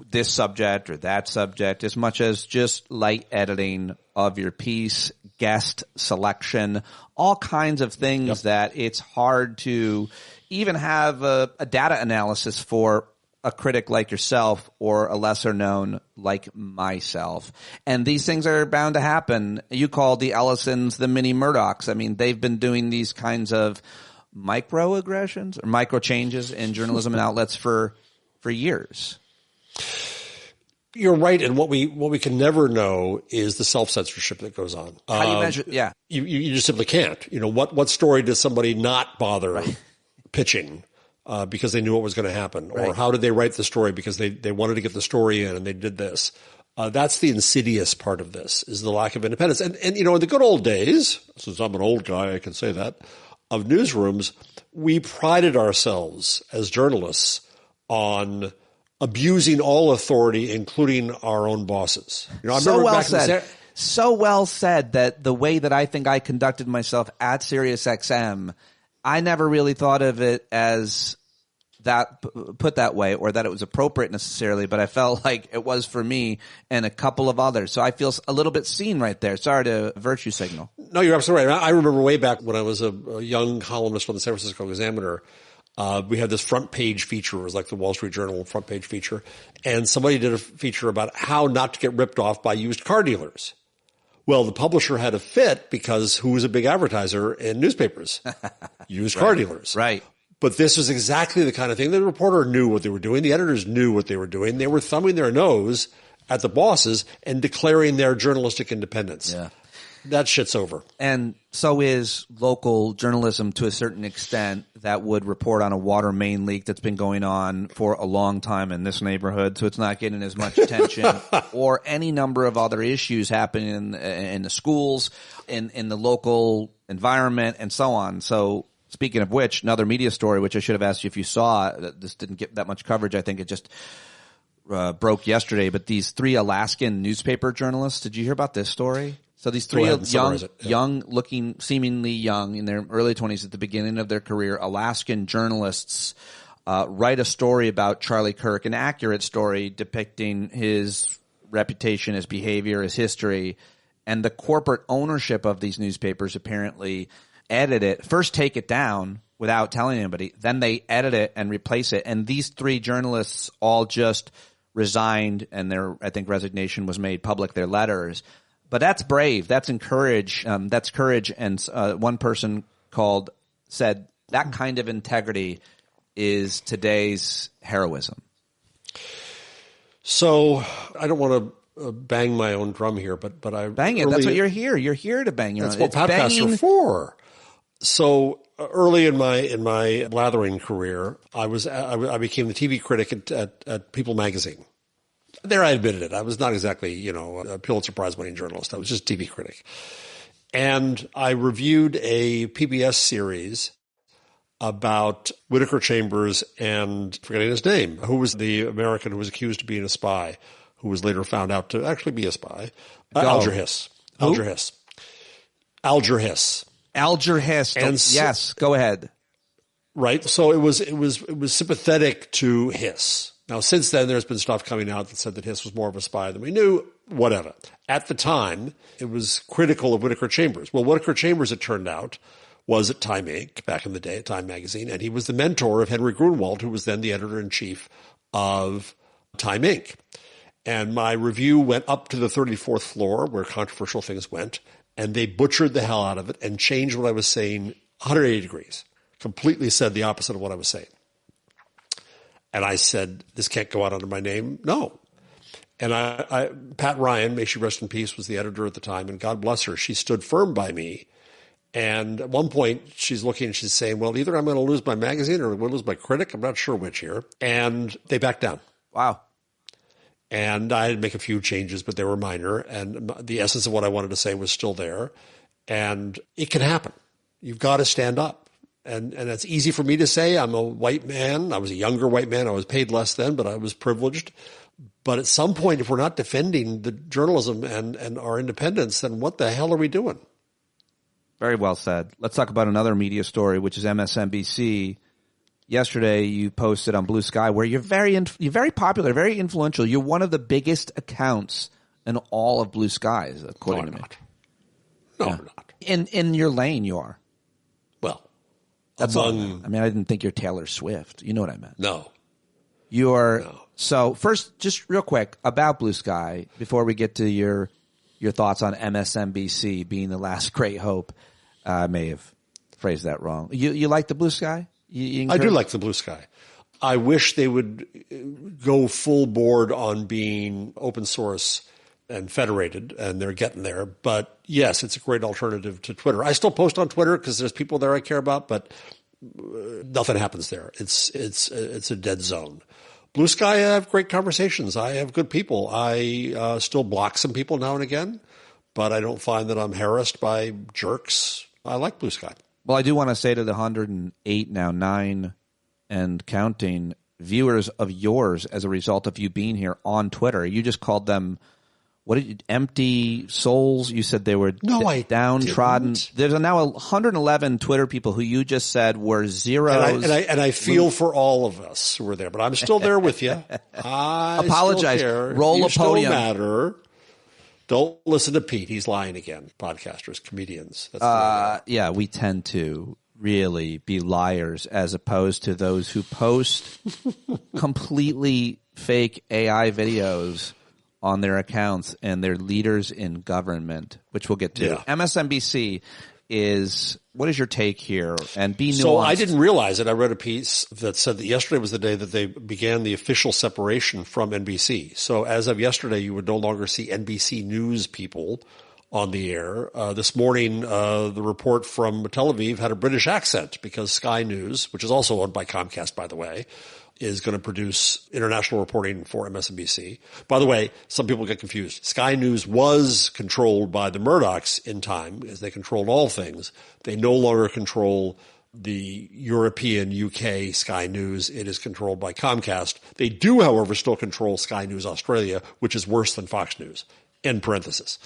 this subject or that subject, as much as just light editing of your piece, guest selection, all kinds of things that it's hard to even have a data analysis for a critic like yourself or a lesser known like myself. And these things are bound to happen. You called the Ellisons the mini Murdochs. I mean, they've been doing these kinds of microaggressions or micro changes in journalism and outlets for years. You're right. And what we can never know is the self-censorship that goes on. How do you measure? Yeah. You just simply can't. You know, what story does somebody not bother pitching? Because they knew what was going to happen, or how did they write the story because they wanted to get the story in and they did this. That's the insidious part of this, is the lack of independence. And you know, in the good old days, since I'm an old guy, I can say that, of newsrooms, we prided ourselves as journalists on abusing all authority, including our own bosses. You know, I remember well back said. So well said that the way that I think I conducted myself at SiriusXM, I never really thought of it as that put that way or that it was appropriate necessarily, but I felt like it was for me and a couple of others. So I feel a little bit seen right there. Sorry to virtue signal. No, you're absolutely right. I remember way back when I was a young columnist for the San Francisco Examiner, we had this front page feature. It was like the Wall Street Journal front page feature. And somebody did a feature about how not to get ripped off by used car dealers. Well, the publisher had a fit because who was a big advertiser in newspapers? Used car dealers. Right. But this was exactly the kind of thing. The reporter knew what they were doing. The editors knew what they were doing. They were thumbing their nose at the bosses and declaring their journalistic independence. Yeah. That shit's over. And so is local journalism to a certain extent that would report on a water main leak that's been going on for a long time in this neighborhood, so it's not getting as much attention, or any number of other issues happening in the schools, in the local environment, and so on. So speaking of which, another media story, which I should have asked you if you saw, this didn't get that much coverage. I think it just broke yesterday, but these 3 Alaskan newspaper journalists, did you hear about this story? So these Go three ahead and summarize it. young looking, seemingly young in their early 20s at the beginning of their career, Alaskan journalists write a story about Charlie Kirk, an accurate story depicting his reputation, his behavior, his history, and the corporate ownership of these newspapers apparently edit it, first take it down without telling anybody, then they edit it and replace it. And these three journalists all just resigned, and I think resignation was made public, their letters. But that's brave. That's courage. That's courage. And one person said that kind of integrity is today's heroism. So I don't want to bang my own drum here, but I bang it. That's what you're here. You're here to bang your own. That's what podcasts are for. So early in my blathering career, I became the TV critic at People magazine. There I admitted it. I was not exactly, a Pulitzer Prize winning journalist. I was just a TV critic. And I reviewed a PBS series about Whittaker Chambers and, forgetting his name, who was the American who was accused of being a spy, who was later found out to actually be a spy. Alger Hiss. Alger Hiss. Alger Hiss. Alger Hiss. Yes, go ahead. Right. So it was sympathetic to Hiss. Now, since then, there's been stuff coming out that said that Hiss was more of a spy than we knew. Whatever. At the time, it was critical of Whittaker Chambers. Well, Whittaker Chambers, it turned out, was at Time Inc. back in the day, at Time Magazine, and he was the mentor of Henry Grunwald, who was then the editor-in-chief of Time Inc. And my review went up to the 34th floor, where controversial things went, and they butchered the hell out of it and changed what I was saying 180 degrees. Completely said the opposite of what I was saying. And I said, this can't go out under my name? No. And Pat Ryan, may she rest in peace, was the editor at the time, and God bless her, she stood firm by me. And at one point, she's looking and she's saying, well, either I'm going to lose my magazine or I'm going to lose my critic. I'm not sure which here. And they backed down. Wow. And I had to make a few changes, but they were minor. And the essence of what I wanted to say was still there. And it can happen. You've got to stand up. And that's easy for me to say. I'm a white man. I was a younger white man. I was paid less then, but I was privileged. But at some point, if we're not defending the journalism and our independence, then what the hell are we doing? Very well said. Let's talk about another media story, which is MSNBC. Yesterday, you posted on Blue Sky where you're very popular, very influential. You're one of the biggest accounts in all of Blue Skies, according to me. No, I'm not. In your lane, you are. Well, that's all. I mean, I didn't think you're Taylor Swift. You know what I meant. No. You're so first, just real quick about Blue Sky before we get to your thoughts on MSNBC being the last great hope. I may have phrased that wrong. You like the Blue Sky? I do like the Blue Sky. I wish they would go full board on being open source and federated, and they're getting there. But yes, it's a great alternative to Twitter. I still post on Twitter because there's people there I care about, but nothing happens there. It's a dead zone. Blue Sky, I have great conversations. I have good people. I still block some people now and again, but I don't find that I'm harassed by jerks. I like Blue Sky. Well, I do want to say to the 108 now, 9 and counting viewers of yours as a result of you being here on Twitter. You just called them, empty souls? You said they were downtrodden. Didn't. There's now 111 Twitter people who you just said were zeros. And I feel for all of us who were there, but I'm still there with you. I apologize. Roll you a podium. Still matter. Don't listen to Pete. He's lying again. Podcasters, comedians. That's yeah, we tend to really be liars as opposed to those who post completely fake AI videos on their accounts and they're leaders in government, which we'll get to. Yeah. MSNBC what is your take here? And be nuanced. So I didn't realize it. I read a piece that said that yesterday was the day that they began the official separation from NBC. So as of yesterday, you would no longer see NBC News people on the air. This morning, the report from Tel Aviv had a British accent because Sky News, which is also owned by Comcast, by the way, is going to produce international reporting for MSNBC. By the way, some people get confused. Sky News was controlled by the Murdochs in time, as they controlled all things. They no longer control the European UK Sky News. It is controlled by Comcast. They do, however, still control Sky News Australia, which is worse than Fox News, in parenthesis.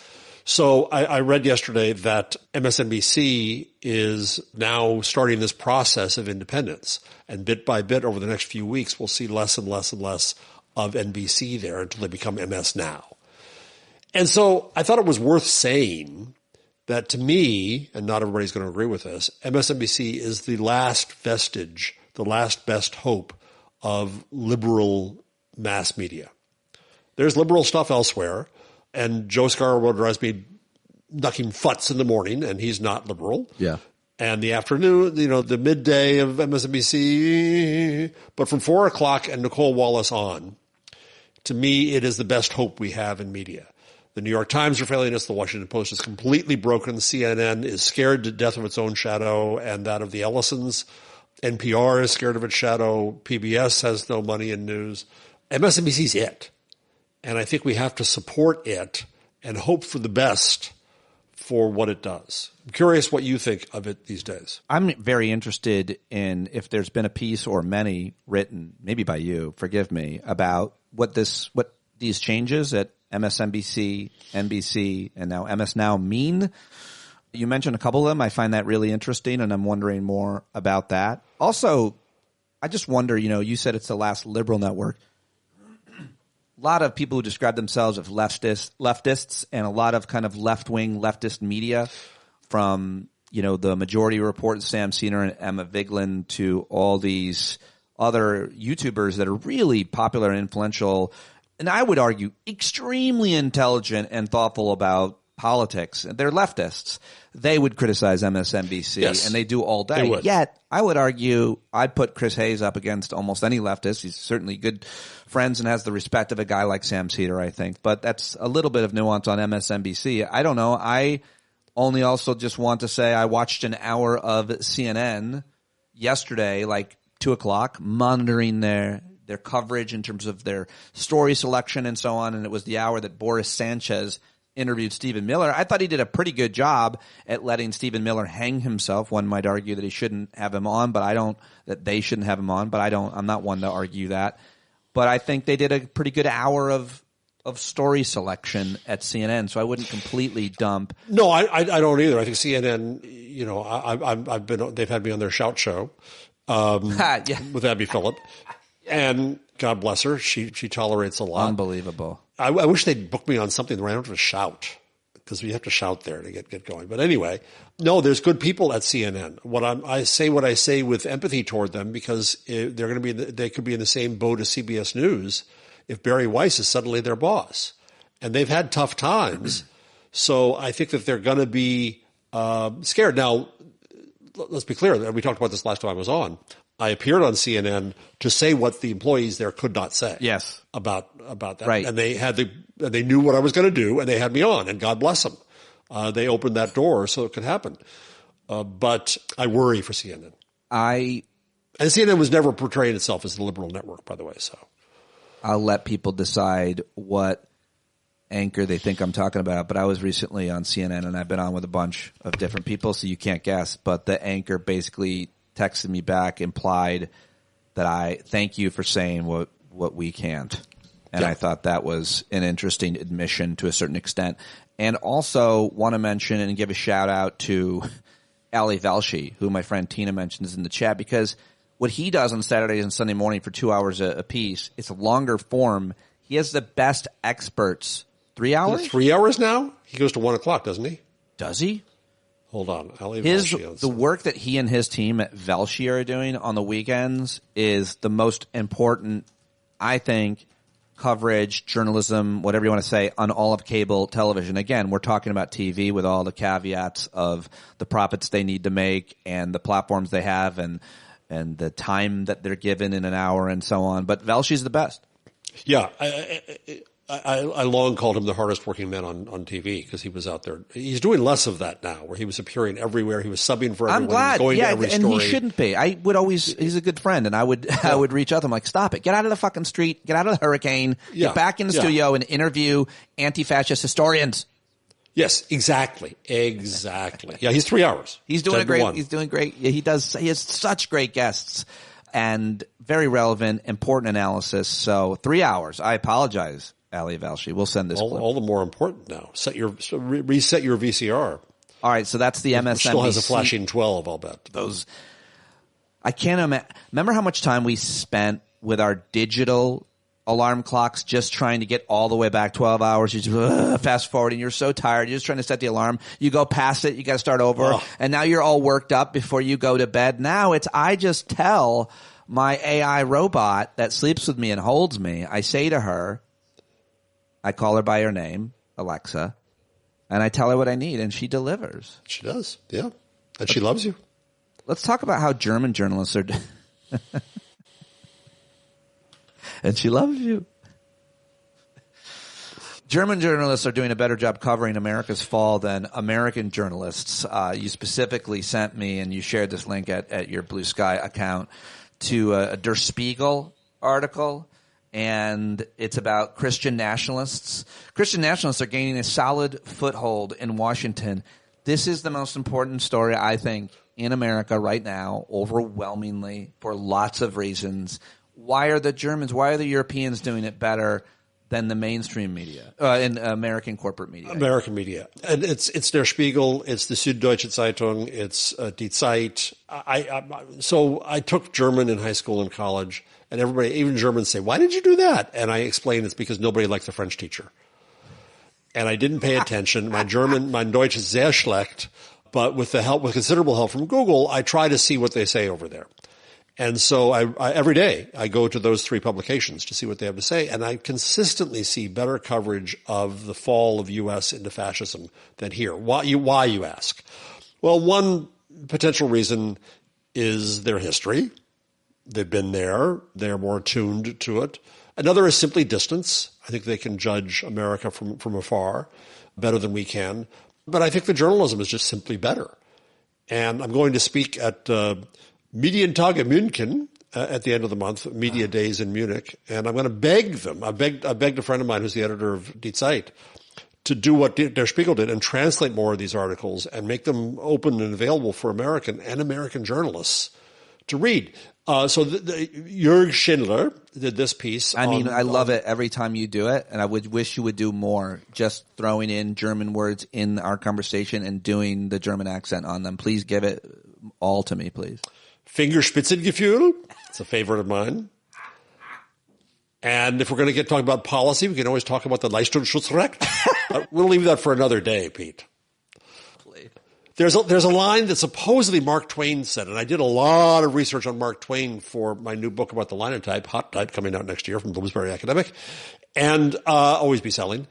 So I read yesterday that MSNBC is now starting this process of independence. And bit by bit over the next few weeks, we'll see less and less and less of NBC there until they become MS Now. And so I thought it was worth saying that to me, and not everybody's going to agree with this, MSNBC is the last vestige, the last best hope of liberal mass media. There's liberal stuff elsewhere, and Joe Scarborough drives me knucking futz in the morning, and he's not liberal. Yeah. And the afternoon, the midday of MSNBC, but from 4 o'clock and Nicole Wallace on, to me, it is the best hope we have in media. The New York Times are failing us. The Washington Post is completely broken. CNN is scared to death of its own shadow and that of the Ellisons. NPR is scared of its shadow. PBS has no money in news. MSNBC's it. And I think we have to support it and hope for the best for what it does. I'm curious what you think of it these days. I'm very interested in if there's been a piece or many written, maybe by you, forgive me, about what these changes at MSNBC, NBC, and now MS Now mean. You mentioned a couple of them. I find that really interesting, and I'm wondering more about that. Also, I just wonder, you said it's the last liberal network. A lot of people who describe themselves as leftists and a lot of kind of left-wing leftist media, from, the Majority Report, Sam Senior and Emma Vigeland, to all these other YouTubers that are really popular and influential, and I would argue extremely intelligent and thoughtful about politics. They're leftists. They would criticize MSNBC, yes, and they do all day. Yet, I would argue I'd put Chris Hayes up against almost any leftist. He's certainly good friends and has the respect of a guy like Sam Seder, I think. But that's a little bit of nuance on MSNBC. I don't know. I only also just want to say I watched an hour of CNN yesterday, like 2 o'clock, monitoring their coverage in terms of their story selection and so on. And it was the hour that Boris Sanchez interviewed Stephen Miller. I thought he did a pretty good job at letting Stephen Miller hang himself. One might argue that he shouldn't have him on, that they shouldn't have him on, but I'm not one to argue that. But I think they did a pretty good hour of story selection at CNN. So I wouldn't completely dump. No, I don't either. I think CNN, they've had me on their shout show, with Abby Phillip. And God bless her, she tolerates a lot. Unbelievable. I wish they'd book me on something where I don't have to shout, because we have to shout there to get going. But anyway, no, there's good people at CNN. I say with empathy toward them, because they could be in the same boat as CBS News if Barry Weiss is suddenly their boss, and they've had tough times. So I think that they're going to be scared. Now, let's be clear. We talked about this last time I was on. I appeared on CNN to say what the employees there could not say. Yes. About that. Right. And they knew what I was going to do, and they had me on, and God bless them. They opened that door so it could happen. But I worry for CNN. And CNN was never portraying itself as the liberal network, by the way, so. I'll let people decide what anchor they think I'm talking about, but I was recently on CNN, and I've been on with a bunch of different people, so you can't guess. But the anchor basically texted me back, implied that I thank you for saying what we can't. And yeah. I thought that was an interesting admission to a certain extent. And also want to mention and give a shout out to Ali Velshi, who my friend Tina mentions in the chat, because what he does on Saturdays and Sunday morning for 2 hours a piece, it's a longer form. He has the best experts. 3 hours? 3 hours now? He goes to 1 o'clock, doesn't he? Does he? Hold on. The work that he and his team at Velshi are doing on the weekends is the most important, I think, coverage, journalism, whatever you want to say, on all of cable television. Again, we're talking about TV with all the caveats of the profits they need to make and the platforms they have and the time that they're given in an hour and so on. But Velshi's the best. Yeah. I long called him the hardest working man on TV, because he was out there. He's doing less of that now, where he was appearing everywhere. He was subbing for everyone. I'm glad. He was going to every story. And he shouldn't be. I would always, he's a good friend, and I would reach out to him like, stop it. Get out of the fucking street. Get out of the hurricane. Yeah. Get back in the studio and interview anti-fascist historians. Yes, exactly. Yeah, he's 3 hours. He's doing great. He's doing great. He has such great guests and very relevant, important analysis. So 3 hours. I apologize. Ali Valshi. We'll send this clip. All the more important now. Reset your VCR. All right, so that's the MSNBC. It still has a flashing 12, I'll bet. I can't imagine. Remember how much time we spent with our digital alarm clocks just trying to get all the way back 12 hours. You just fast forward and you're so tired. You're just trying to set the alarm. You go past it. You got to start over. And now you're all worked up before you go to bed. Now I just tell my AI robot that sleeps with me and holds me. I say to her, I call her by her name, Alexa, and I tell her what I need and she delivers. She does. Yeah. And she loves you. Let's talk about how German journalists are and she loves you. German journalists are doing a better job covering America's fall than American journalists. You specifically sent me, and you shared this link at your Blue Sky account, to a Der Spiegel article, and it's about Christian nationalists. Christian nationalists are gaining a solid foothold in Washington. This is the most important story, I think, in America right now, overwhelmingly, for lots of reasons. Why are the Germans, why are the Europeans doing it better than the mainstream media, in American corporate media? American media. And it's Der Spiegel, it's the Süddeutsche Zeitung, it's Die Zeit. So I took German in high school and college, and everybody, even Germans, say, why did you do that? And I explain it's because nobody liked the French teacher. And I didn't pay attention. Mein Deutsch is sehr schlecht, but with considerable help from Google, I try to see what they say over there. And so I every day I go to those three publications to see what they have to say, and I consistently see better coverage of the fall of U.S. into fascism than here. Why, you ask? Well, one potential reason is their history. They've been there. They're more attuned to it. Another is simply distance. I think they can judge America from afar better than we can. But I think the journalism is just simply better. And I'm going to speak at Medientage München at the end of the month, Media Days in Munich, and I'm going to beg them. I begged a friend of mine who's the editor of Die Zeit to do what Der Spiegel did and translate more of these articles and make them open and available for American journalists to read. So Jörg Schindler did this piece. I mean, I love it every time you do it, and I would wish you would do more, just throwing in German words in our conversation and doing the German accent on them. Please give it all to me, please. Fingerspitzengefühl. It's a favorite of mine. And if we're going to talking about policy, we can always talk about the Leistungsschutzrecht. We'll leave that for another day, Pete. There's a line that supposedly Mark Twain said, and I did a lot of research on Mark Twain for my new book about the linotype, Hot Type, coming out next year from Bloomsbury Academic, and always be selling.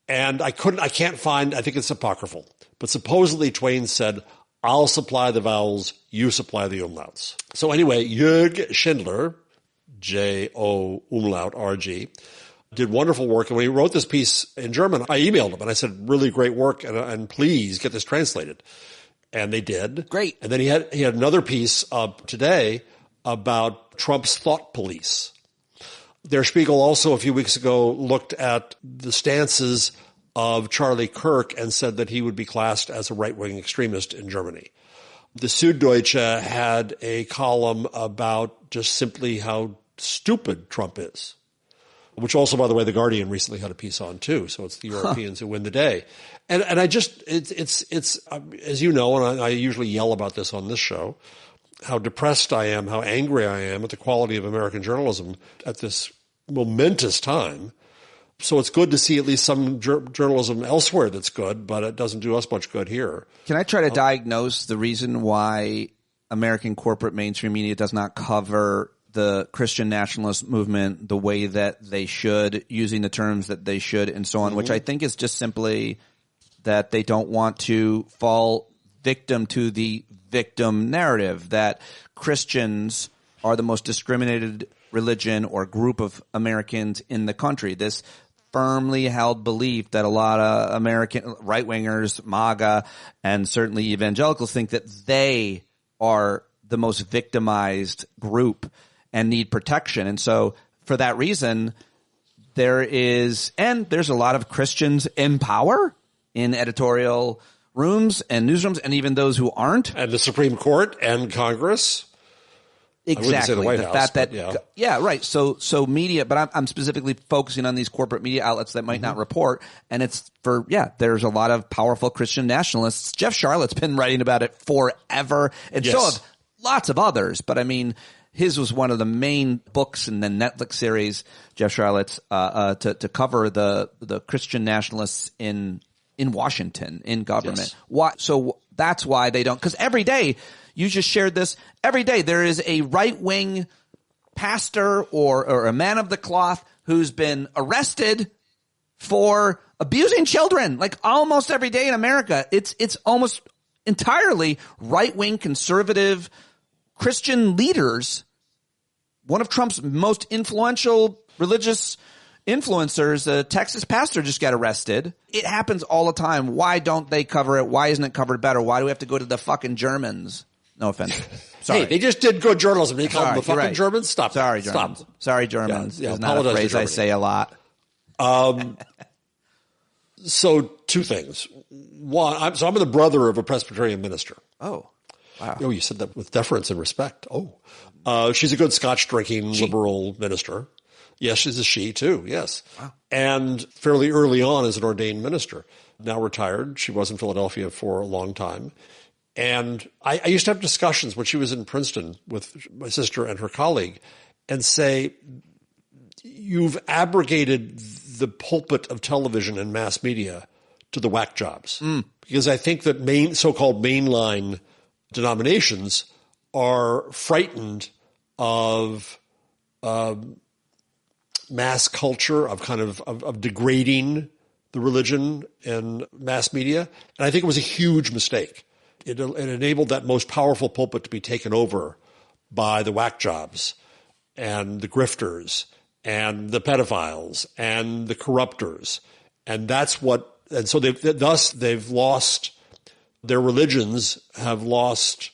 And I can't find, I think it's apocryphal, but supposedly Twain said, I'll supply the vowels, you supply the umlauts. So anyway, Jörg Schindler, J-O umlaut R-G, did wonderful work. And when he wrote this piece in German, I emailed him and I said, really great work, and please get this translated. And they did. Great. And then he had another piece today about Trump's thought police. Der Spiegel also a few weeks ago looked at the stances of Charlie Kirk and said that he would be classed as a right-wing extremist in Germany. The Süddeutsche had a column about just simply how stupid Trump is, which also, by the way, The Guardian recently had a piece on too. So it's the Europeans who win the day. And I just, it's as you know, and I usually yell about this on this show, how depressed I am, how angry I am at the quality of American journalism at this momentous time. So it's good to see at least some journalism elsewhere that's good, but it doesn't do us much good here. Can I try to diagnose the reason why American corporate mainstream media does not cover the Christian nationalist movement the way that they should, using the terms that they should, and so on, which I think is just simply that they don't want to fall victim to the victim narrative, that Christians are the most discriminated religion or group of Americans in the country. This firmly held belief that a lot of American right-wingers, MAGA, and certainly evangelicals think that they are the most victimized group and need protection. And so for that reason, there's a lot of Christians in power in editorial rooms and newsrooms, and even those who aren't. And the Supreme Court and Congress. Exactly. the White House, right. So media, but I'm specifically focusing on these corporate media outlets that might not report. And it's there's a lot of powerful Christian nationalists. Jeff Charlotte's been writing about it forever. And so have lots of others. But I mean, his was one of the main books in the Netflix series, Jeff Charlotte's, to cover the Christian nationalists in Washington, in government. Yes. Why? So that's why they don't, because every day, you just shared this, every day there is a right-wing pastor or a man of the cloth who's been arrested for abusing children. Like almost every day in America, it's almost entirely right-wing conservative Christian leaders. One of Trump's most influential religious influencers, a Texas pastor, just got arrested. It happens all the time. Why don't they cover it? Why isn't it covered better? Why do we have to go to the fucking Germans? No offense. Sorry. Hey, they just did good journalism. They call them the fucking Germans. Stop. Sorry, Germans. Stop. Sorry, Germans. Yeah, it's not a phrase I say a lot. So two things. One, I'm the brother of a Presbyterian minister. Oh, wow. Oh, you said that with deference and respect. Oh, she's a good Scotch drinking liberal minister. Yes, she's a she too. Yes. Wow. And fairly early on as an ordained minister. Now retired. She was in Philadelphia for a long time. And I used to have discussions when she was in Princeton with my sister and her colleague and say, you've abrogated the pulpit of television and mass media to the whack jobs. Because I think that so-called mainline denominations are frightened of mass culture, of degrading the religion and mass media. And I think it was a huge mistake. It enabled that most powerful pulpit to be taken over by the whack jobs and the grifters and the pedophiles and the corruptors. And so they've lost, their religions have lost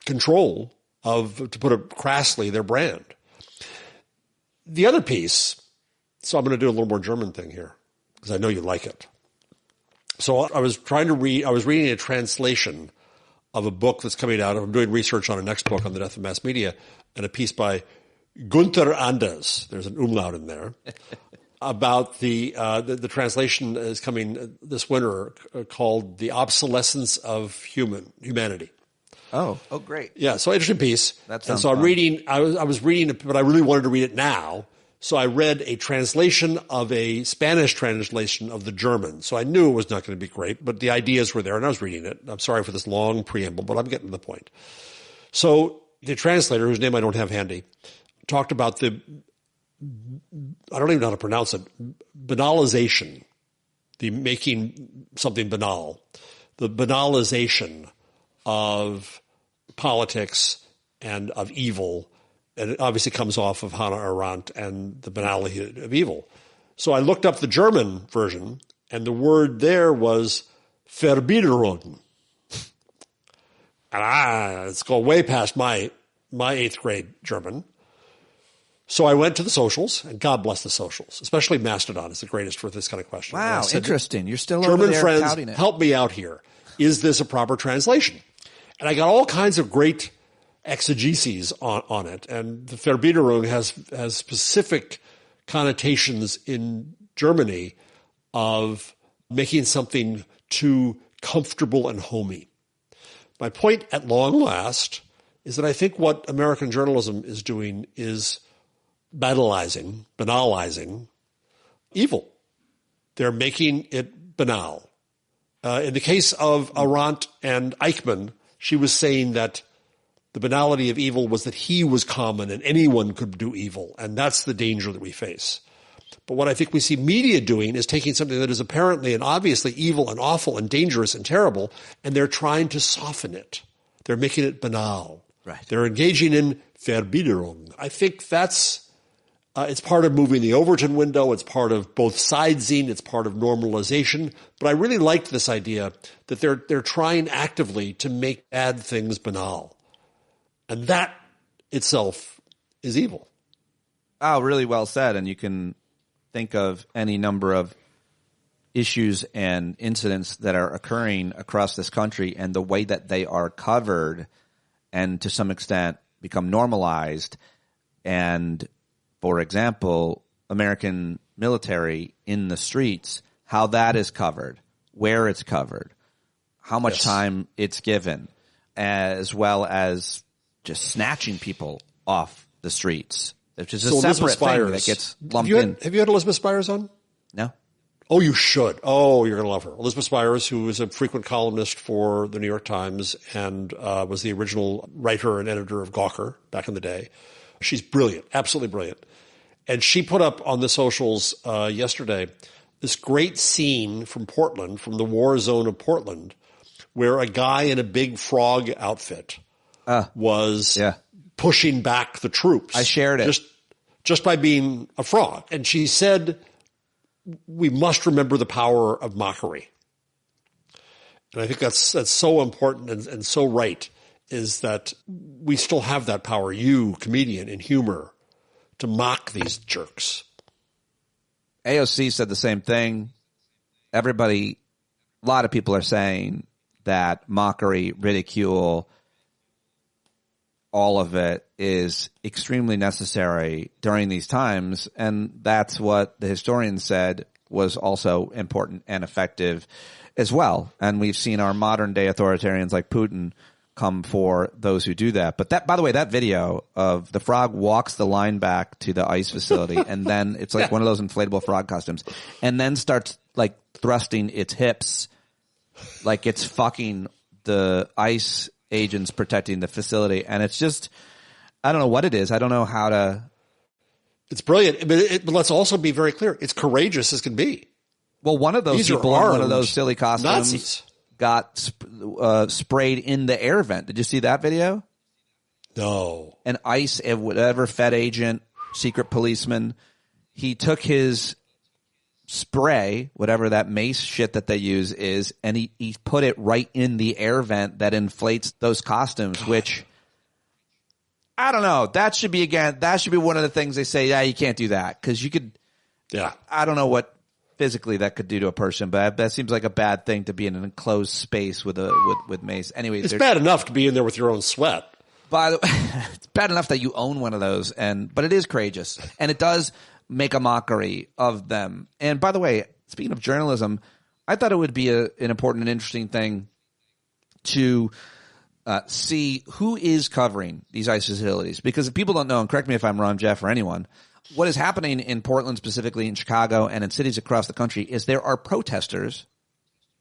control of, to put it crassly, their brand. The other piece, so I'm going to do a little more German thing here because I know you like it. So I was reading a translation of a book that's coming out. I'm doing research on a next book on the death of mass media, and a piece by Gunther Anders, there's an umlaut in there, about the translation is coming this winter called The Obsolescence of Humanity. Oh, great. Yeah, so interesting piece. That sounds and so I'm fun. reading, I was reading it, but I really wanted to read it now. So I read a translation of a Spanish translation of the German. So I knew it was not going to be great, but the ideas were there, and I was reading it. I'm sorry for this long preamble, but I'm getting to the point. So the translator, whose name I don't have handy, talked about I don't even know how to pronounce it, banalization, the making something banal, the banalization of politics and of evil. And it obviously comes off of Hannah Arendt and the banality of evil. So I looked up the German version, and the word there was Verbiederung. And it's going way past my 8th grade German. So I went to the socials, and God bless the socials, especially Mastodon is the greatest for this kind of question. Wow, interesting. You're still German over there friends, touting it. help me out here. Is this a proper translation? And I got all kinds of great exegeses on it. And the Verbiederung has specific connotations in Germany of making something too comfortable and homey. My point at long last is that I think what American journalism is doing is banalizing evil. They're making it banal. In the case of Arendt and Eichmann, she was saying that the banality of evil was that he was common and anyone could do evil, and that's the danger that we face. But what I think we see media doing is taking something that is apparently and obviously evil and awful and dangerous and terrible, and they're trying to soften it. They're making it banal. Right. They're engaging in Verbiederung. I think that's it's part of moving the Overton window. It's part of both sidesing. It's part of normalization. But I really liked this idea that they're trying actively to make bad things banal. And that itself is evil. Oh, really well said. And you can think of any number of issues and incidents that are occurring across this country and the way that they are covered and to some extent become normalized. And, for example, American military in the streets, how that is covered, where it's covered, how much time it's given, as well as just snatching people off the streets, which is a separate thing that gets lumped in. Have you had Elizabeth Spires on? No. Oh, you should. Oh, you're going to love her. Elizabeth Spires, who was a frequent columnist for the New York Times and was the original writer and editor of Gawker back in the day. She's brilliant, absolutely brilliant. And she put up on the socials yesterday this great scene from Portland, from the war zone of Portland, where a guy in a big frog outfit was pushing back the troops. I shared it. Just by being a frog. And she said, we must remember the power of mockery. And I think that's so important and so right, is that we still have that power, you, comedian, in humor, to mock these jerks. AOC said the same thing. A lot of people are saying that mockery, ridicule, all of it is extremely necessary during these times. And that's what the historian said was also important and effective as well. And we've seen our modern day authoritarians like Putin come for those who do that. But that, by the way, that video of the frog walks the line back to the ICE facility and then it's like one of those inflatable frog costumes and then starts like thrusting its hips like it's fucking the ICE agents protecting the facility. And it's just, I don't know what it is. I don't know how to. It's brilliant. But let's also be very clear. It's courageous as can be. Well, one of those people in one of those silly costumes Nazis got sprayed in the air vent. Did you see that video? No. An ICE, whatever Fed agent, secret policeman, he took his spray, whatever that mace shit that they use is, and he put it right in the air vent that inflates those costumes, which I don't know. That should be one of the things they say, yeah, you can't do that. Cause you could, I don't know what physically that could do to a person, but that seems like a bad thing to be in an enclosed space with mace. Anyways, it's bad enough to be in there with your own sweat. By the way, it's bad enough that you own one of those, but it is courageous, and it does make a mockery of them. And by the way, speaking of journalism, I thought it would be an important and interesting thing to see who is covering these ICE facilities, because if people don't know, and correct me if I'm wrong, Jeff, or anyone, what is happening in Portland, specifically in Chicago and in cities across the country, is there are protesters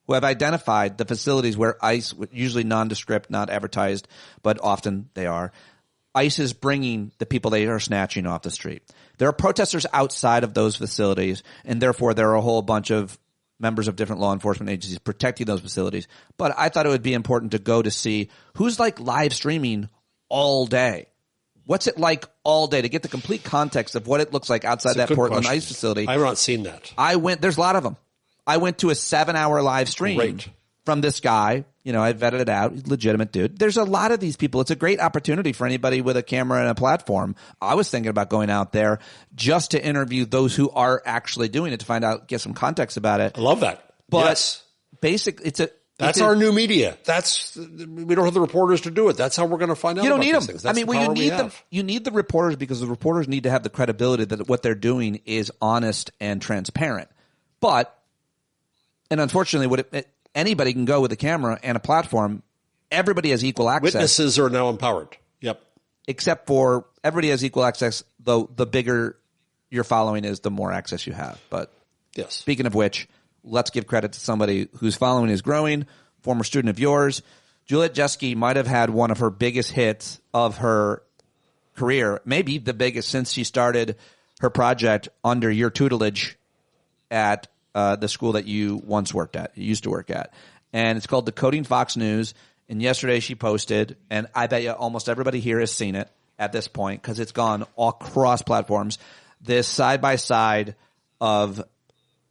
who have identified the facilities where ICE, usually nondescript, not advertised, but often they are, ICE is bringing the people they are snatching off the street. There are protesters outside of those facilities, and therefore there are a whole bunch of members of different law enforcement agencies protecting those facilities. But I thought it would be important to go to see who's like live streaming all day. What's it like all day, to get the complete context of what it looks like outside that Portland ICE facility? I have not seen that. There's a lot of them. I went to a 7-hour live stream from this guy. You know, I vetted it out. He's a legitimate dude. There's a lot of these people. It's a great opportunity for anybody with a camera and a platform. I was thinking about going out there just to interview those who are actually doing it, to find out, get some context about it. I love that. But basically, that's our new media. We don't have the reporters to do it. That's how we're going to find out. You don't need about them. These things. You need them. You need the reporters, because the reporters need to have the credibility that what they're doing is honest and transparent. And unfortunately, anybody can go with a camera and a platform. Everybody has equal access. Witnesses are now empowered. Yep. Except for everybody has equal access, though the bigger your following is, the more access you have. But yes. Speaking of which, let's give credit to somebody whose following is growing, former student of yours. Juliet Jeske might have had one of her biggest hits of her career, maybe the biggest since she started her project under your tutelage at the school that you used to work at. And it's called Decoding Fox News. And yesterday she posted, and I bet you almost everybody here has seen it at this point, because it's gone all across platforms, this side-by-side of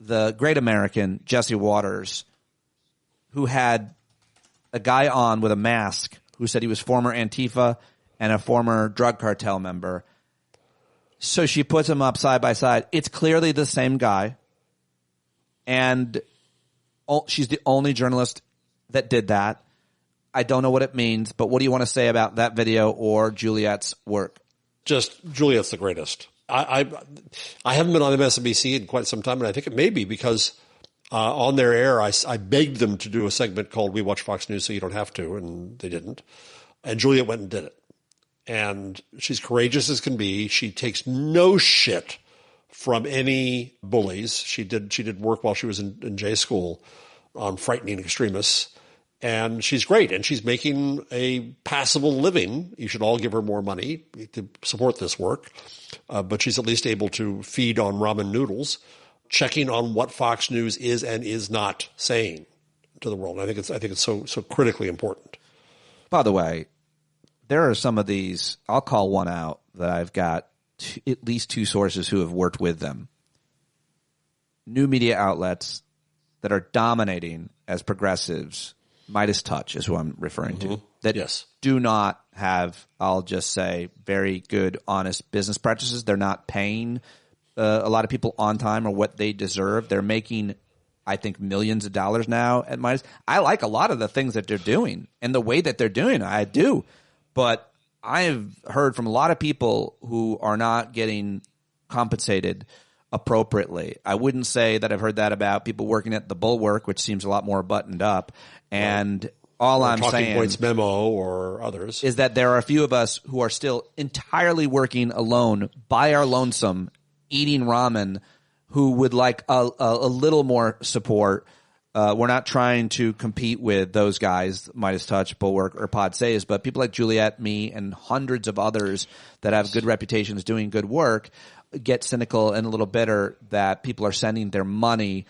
the great American Jesse Waters, who had a guy on with a mask who said he was former Antifa and a former drug cartel member. So she puts him up side by side. It's clearly the same guy. And she's the only journalist that did that. I don't know what it means, but what do you want to say about that video or Juliet's work? Just Juliet's the greatest. I haven't been on MSNBC in quite some time, and I think it may be because on their air, I begged them to do a segment called We Watch Fox News So You Don't Have To, and they didn't. And Juliet went and did it. And she's courageous as can be. She takes no shit from any bullies. She did work while she was in J school on frightening extremists. And she's great. And she's making a passable living. You should all give her more money to support this work. But she's at least able to feed on ramen noodles, checking on what Fox News is and is not saying to the world. And I think it's so critically important. By the way, there are some of these, I'll call one out that I've got at least two sources who have worked with them. New media outlets that are dominating as progressives. Midas Touch is who I'm referring to. That do not have, I'll just say, very good, honest business practices. They're not paying a lot of people on time or what they deserve. They're making, I think, millions of dollars now at Midas. I like a lot of the things that they're doing and the way that they're doing it. I do. But I've heard from a lot of people who are not getting compensated appropriately. I wouldn't say that I've heard that about people working at the Bulwark, which seems a lot more buttoned up. And all I'm saying, Talking Points Memo or others, is that there are a few of us who are still entirely working alone by our lonesome, eating ramen, who would like a little more support. We're not trying to compete with those guys, Midas Touch, Bulwark, or Pod Says, but people like Juliet, me, and hundreds of others that have good reputations doing good work get cynical and a little bitter that people are sending their money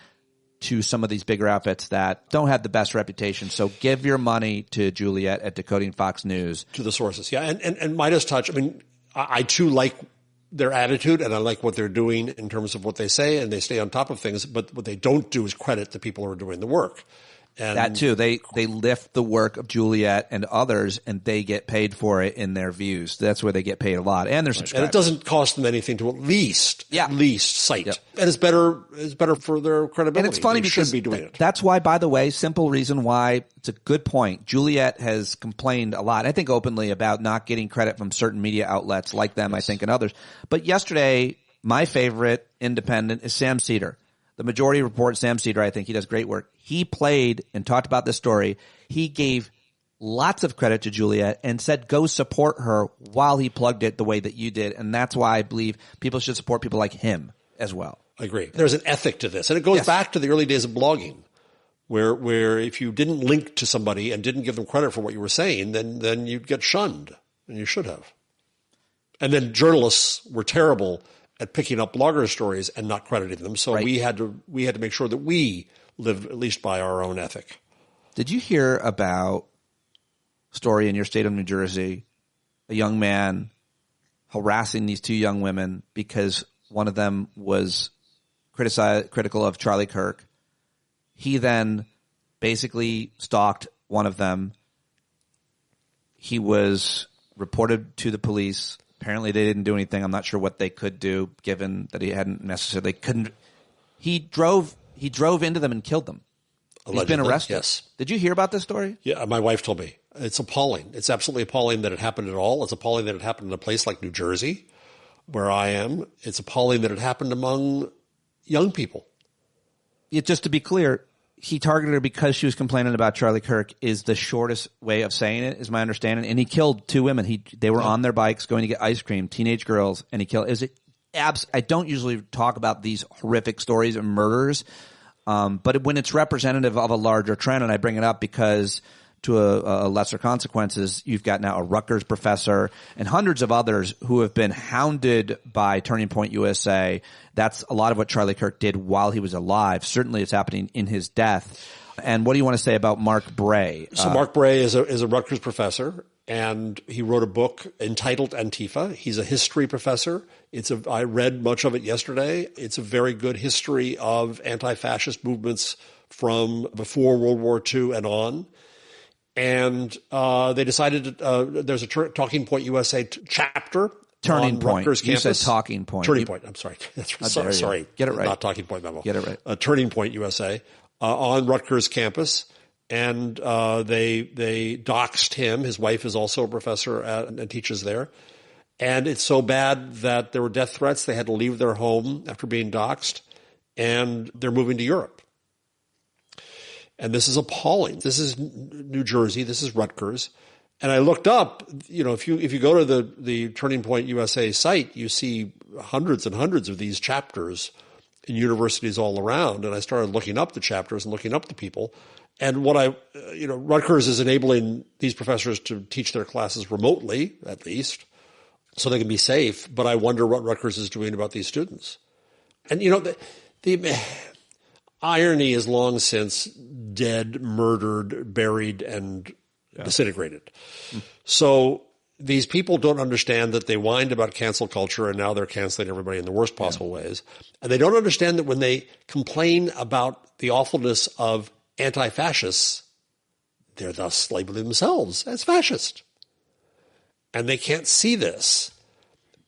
to some of these bigger outfits that don't have the best reputation. So give your money to Juliet at Decoding Fox News. To the sources, yeah. And Midas Touch, I mean, I too like their attitude and I like what they're doing in terms of what they say, and they stay on top of things, but what they don't do is credit the people who are doing the work. And that too. They lift the work of Juliet and others, and they get paid for it in their views. That's where they get paid a lot, and their subscribers. And it doesn't cost them anything to at least cite. Yep. And it's better for their credibility. And it's funny they because should be doing it. That's why, by the way, simple reason why it's a good point. Juliet has complained a lot, I think openly, about not getting credit from certain media outlets like them, I think, and others. But yesterday, my favorite independent is Sam Cedar. The Majority Report, Sam Cedar, I think he does great work. He played and talked about this story. He gave lots of credit to Juliet and said go support her while he plugged it the way that you did. And that's why I believe people should support people like him as well. I agree. There's an ethic to this. And it goes back to the early days of blogging where if you didn't link to somebody and didn't give them credit for what you were saying, then you'd get shunned. And you should have. And then journalists were terrible at picking up blogger stories and not crediting them. So we had to make sure that we live at least by our own ethic. Did you hear about a story in your state of New Jersey, a young man harassing these two young women because one of them was critical of Charlie Kirk? He then basically stalked one of them. He was reported to the police. Apparently they didn't do anything. I'm not sure what they could do given that he hadn't necessarily couldn't. He drove into them and killed them. Allegedly, he's been arrested. Yes. Did you hear about this story? Yeah, my wife told me. It's appalling. It's absolutely appalling that it happened at all. It's appalling that it happened in a place like New Jersey, where I am. It's appalling that it happened among young people. Just to be clear, he targeted her because she was complaining about Charlie Kirk is the shortest way of saying it, is my understanding. And he killed two women. They were on their bikes going to get ice cream, teenage girls, and he killed. I don't usually talk about these horrific stories of murders, but when it's representative of a larger trend, and I bring it up because to a lesser consequences, you've got now a Rutgers professor and hundreds of others who have been hounded by Turning Point USA. That's a lot of what Charlie Kirk did while he was alive. Certainly it's happening in his death. And what do you want to say about Mark Bray? So Mark Bray is a Rutgers professor, and he wrote a book entitled Antifa. He's a history professor. I read much of it yesterday. It's a very good history of anti-fascist movements from before World War II and on. And they decided there's a Talking Point USA chapter Turning Point. Rutgers campus. You said Talking Point. Turning Point. I'm sorry. Sorry. Get it right. Not Talking Point memo. Get it right. Turning Point USA on Rutgers campus. and they doxed him. His wife is also a professor and teaches there. And it's so bad that there were death threats. They had to leave their home after being doxed, and they're moving to Europe. And this is appalling. This is New Jersey. This is Rutgers. And I looked up, if you go to the Turning Point USA site, you see hundreds and hundreds of these chapters in universities all around. And I started looking up the chapters and looking up the people. And Rutgers is enabling these professors to teach their classes remotely, at least, so they can be safe. But I wonder what Rutgers is doing about these students. And, the irony is long since dead, murdered, buried, and disintegrated. So these people don't understand that they whined about cancel culture and now they're canceling everybody in the worst possible ways. And they don't understand that when they complain about the awfulness of anti-fascists, they're thus labeling themselves as fascist. And they can't see this.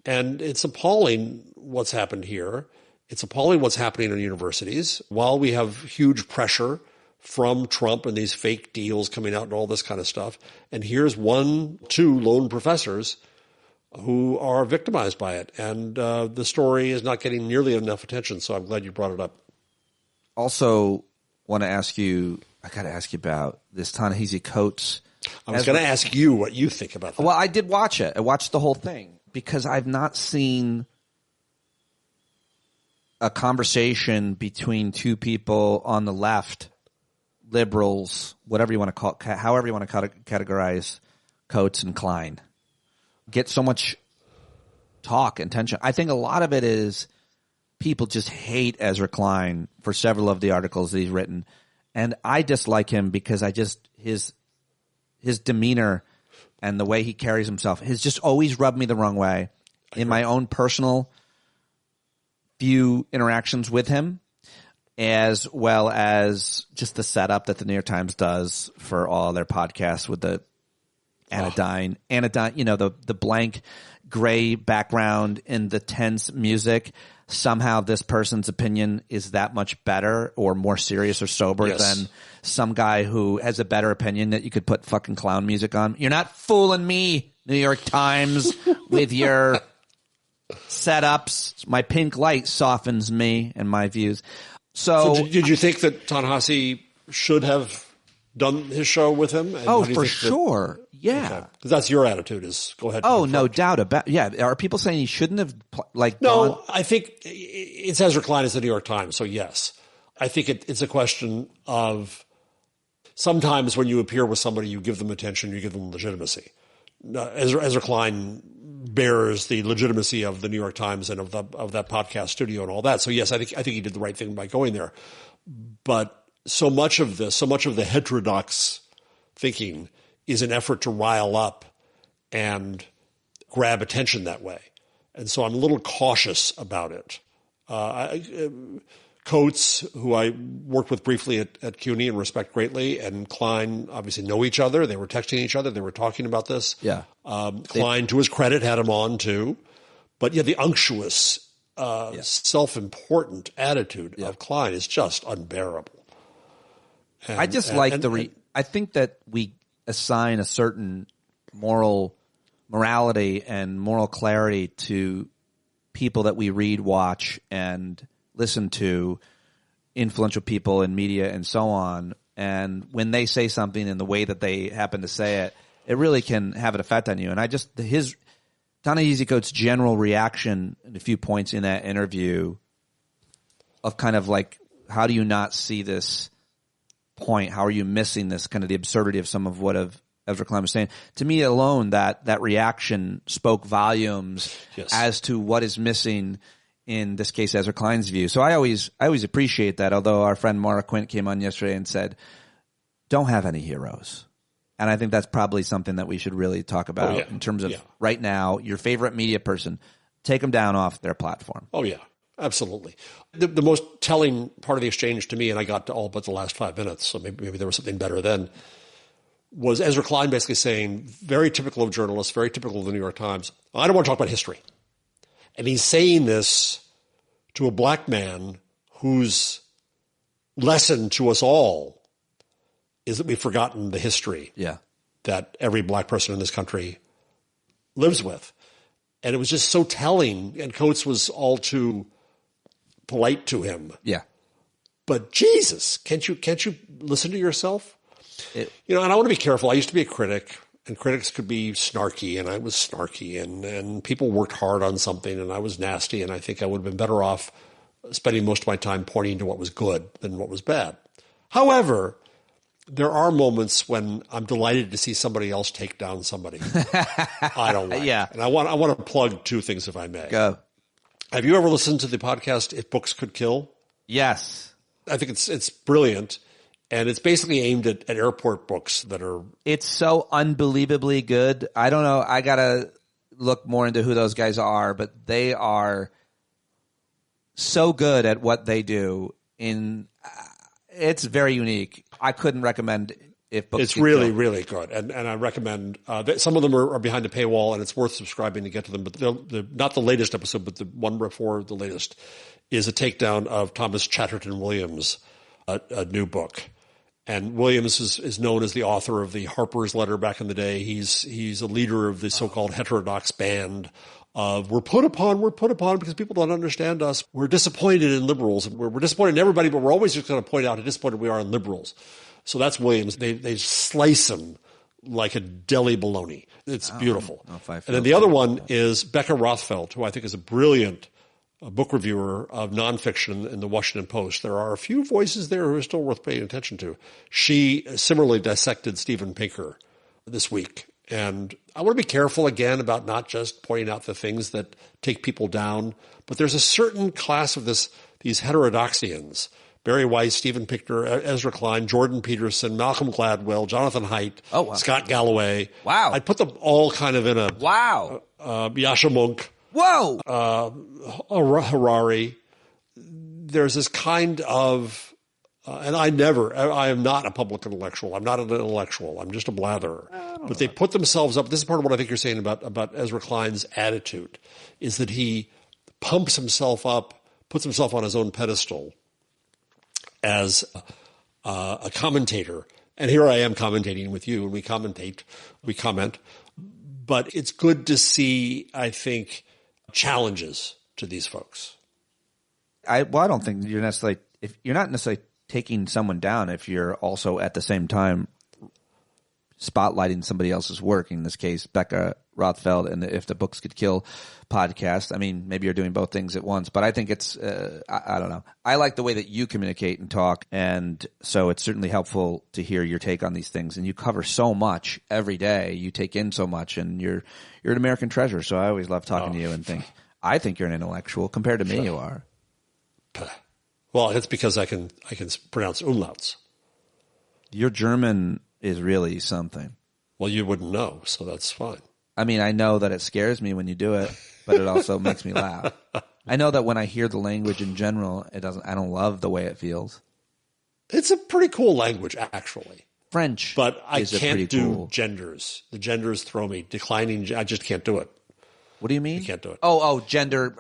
And it's appalling what's happened here. It's appalling what's happening in universities. While we have huge pressure from Trump and these fake deals coming out and all this kind of stuff, and here's 2 lone professors who are victimized by it. And the story is not getting nearly enough attention, so I'm glad you brought it up. Also, want to ask you, I got to ask you about this Ta-Nehisi Coates. I was going to ask you what you think about that. Well, I did watch it. I watched the whole thing because I've not seen a conversation between 2 people on the left, liberals, whatever you want to call it, however you want to categorize Coates and Klein, get so much talk and tension. I think a lot of it is people just hate Ezra Klein for several of the articles that he's written. And I dislike him because his demeanor and the way he carries himself has just always rubbed me the wrong way in my own personal few interactions with him, as well as just the setup that the New York Times does for all their podcasts with the anodyne, the blank gray background and the tense music. Somehow this person's opinion is that much better or more serious or sober than some guy who has a better opinion that you could put fucking clown music on. You're not fooling me, New York Times, with your setups. My pink light softens me and my views. So did you think that Ta-Nehisi should have done his show with him? And for sure. Yeah. Okay. 'Cause that's your attitude is go ahead. Oh, no doubt about it. Yeah. Are people saying he shouldn't have No, gone? I think it's Ezra Klein is the New York Times. So yes, I think it's a question of sometimes when you appear with somebody, you give them attention, you give them legitimacy. Ezra Klein bears the legitimacy of the New York Times and of that podcast studio and all that. So yes, I think he did the right thing by going there. But so much of the heterodox thinking is an effort to rile up and grab attention that way. And so I'm a little cautious about it. Coates, who I worked with briefly at CUNY and respect greatly, and Klein obviously know each other. They were texting each other. They were talking about this. Yeah. Klein, to his credit, had him on too. But yeah, the unctuous, self-important attitude of Klein is just unbearable. And, I just I think that we assign a certain morality and moral clarity to people that we read, watch, and listen to, influential people in media and so on. And when they say something in the way that they happen to say it, it really can have an effect on you. And Ta-Nehisi Coates' general reaction in a few points in that interview of kind of like, how do you not see this point? How are you missing this kind of the absurdity of some of what Ezra Klein was saying? To me alone, that reaction spoke volumes as to what is missing in this case, Ezra Klein's view. So I always appreciate that, although our friend Mara Quint came on yesterday and said, don't have any heroes. And I think that's probably something that we should really talk about in terms of right now, your favorite media person, take them down off their platform. Oh, yeah, absolutely. The most telling part of the exchange to me, and I got to all but the last 5 minutes, so maybe there was something better then, was Ezra Klein basically saying, very typical of journalists, very typical of the New York Times, I don't want to talk about history. And he's saying this to a black man whose lesson to us all is that we've forgotten the history Yeah. that every black person in this country lives with. And it was just so telling, and Coates was all too polite to him. Yeah. But Jesus, can't you listen to yourself? And I want to be careful. I used to be a critic, and critics could be snarky, and I was snarky, and people worked hard on something, and I was nasty, and I think I would have been better off spending most of my time pointing to what was good than what was bad. However, there are moments when I'm delighted to see somebody else take down somebody I don't like. Yeah. And I want to plug two things, if I may. Go. Have you ever listened to the podcast If Books Could Kill? Yes. I think it's brilliant. And it's basically aimed at airport books that are... It's so unbelievably good. I don't know. I got to look more into who those guys are, but they are so good at what they do. It's very unique. I couldn't recommend If Books It's Could really, Kill. really good. And I recommend... some of them are behind a paywall, and it's worth subscribing to get to them. But not the latest episode, but the one before the latest is a takedown of Thomas Chatterton Williams, a new book. And Williams is known as the author of the Harper's Letter back in the day. He's a leader of the so-called heterodox band of we're put upon because people don't understand us. We're disappointed in liberals. We're disappointed in everybody, but we're always just going to point out how disappointed we are in liberals. So that's Williams. They slice him like a deli bologna. It's beautiful. And then the other one is Becca Rothfeld, who I think is a brilliant book reviewer of nonfiction in the Washington Post. There are a few voices there who are still worth paying attention to. She similarly dissected Steven Pinker this week. And I want to be careful again about not just pointing out the things that take people down, but there's a certain class of these heterodoxians. Barry Weiss, Steven Pinker, Ezra Klein, Jordan Peterson, Malcolm Gladwell, Jonathan Haidt, Scott Galloway. Wow. I'd put them all kind of in a... Wow. Yasha Monk. Whoa! Harari. There's this kind of, and I am not a public intellectual. I'm not an intellectual. I'm just a blatherer. But they put themselves up. This is part of what I think you're saying about Ezra Klein's attitude, is that he pumps himself up, puts himself on his own pedestal as a commentator. And here I am commentating with you, and we comment. But it's good to see, I think, challenges to these folks. I don't think you're not necessarily taking someone down if you're also at the same time spotlighting somebody else's work. In this case, Becca Rothfeld and the If the Books Could Kill podcast. I mean, maybe you're doing both things at once, but I think it's, I don't know. I like the way that you communicate and talk. And so it's certainly helpful to hear your take on these things. And you cover so much every day. You take in so much, and you're an American treasure. So I always love talking to you and I think you're an intellectual compared to me. You are. Well, it's because I can pronounce umlauts. Your German is really something. Well, you wouldn't know, so that's fine. I mean, I know that it scares me when you do it, but it also makes me laugh. I know that when I hear the language in general, I don't love the way it feels. It's a pretty cool language, actually. French, but I can't do cool. genders. The genders throw me. Declining, I just can't do it. What do you mean? I can't do it. Oh, gender,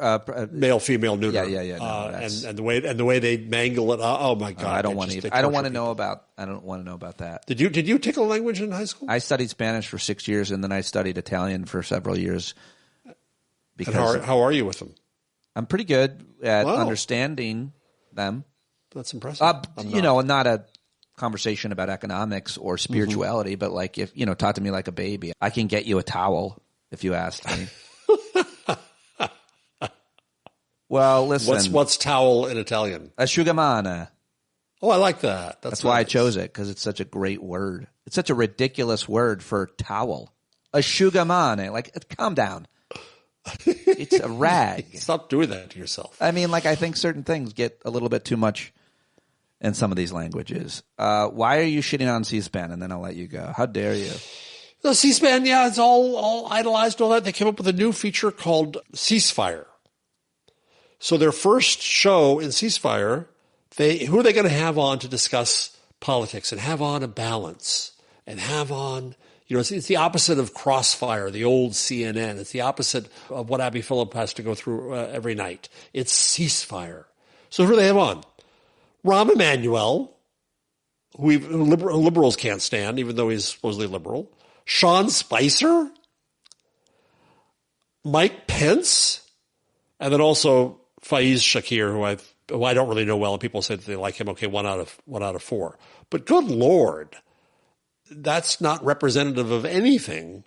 male, female, neuter. Yeah. No, and the way they mangle it. Oh my God! I don't want to. I don't want to know about. I don't want to know about that. Did you take a language in high school? I studied Spanish for 6 years, and then I studied Italian for several years. Because how are you with them? I'm pretty good at understanding them. That's impressive. Not a conversation about economics or spirituality, but like if talk to me like a baby. I can get you a towel if you asked me. Well, listen. What's towel in Italian? Asciugamano. Oh, I like that. That's why I chose it, because it's such a great word. It's such a ridiculous word for towel. Asciugamano. Like, calm down. It's a rag. Stop doing that to yourself. I mean, I think certain things get a little bit too much in some of these languages. Why are you shitting on C-SPAN? And then I'll let you go. How dare you? The C-SPAN, it's all idolized and all that. They came up with a new feature called Ceasefire. So their first show in Ceasefire, who are they going to have on to discuss politics and have on a balance and have on, it's the opposite of Crossfire, the old CNN. It's the opposite of what Abby Phillip has to go through every night. It's Ceasefire. So who do they have on? Rahm Emanuel, who liberals can't stand, even though he's supposedly liberal. Sean Spicer, Mike Pence, and then also Faiz Shakir, who I don't really know well, and people say that they like him. Okay, 1 out of 4. But good Lord, that's not representative of anything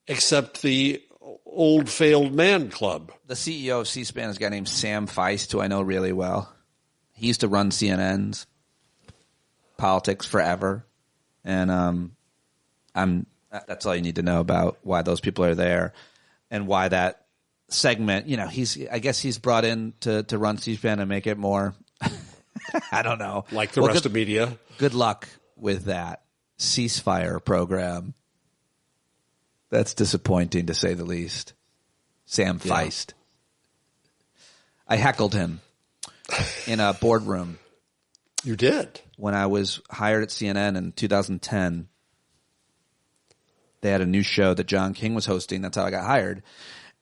except the old failed man club. The CEO of C-SPAN is a guy named Sam Feist, who I know really well. He used to run CNN's politics forever, and that's all you need to know about why those people are there and why that segment. You know, I guess he's brought in to run C-SPAN and make it more. I don't know, like the rest of media. Good luck with that ceasefire program. That's disappointing, to say the least. Sam Feist. I heckled him in a boardroom. You did? When I was hired at CNN in 2010, they had a new show that John King was hosting. That's how I got hired.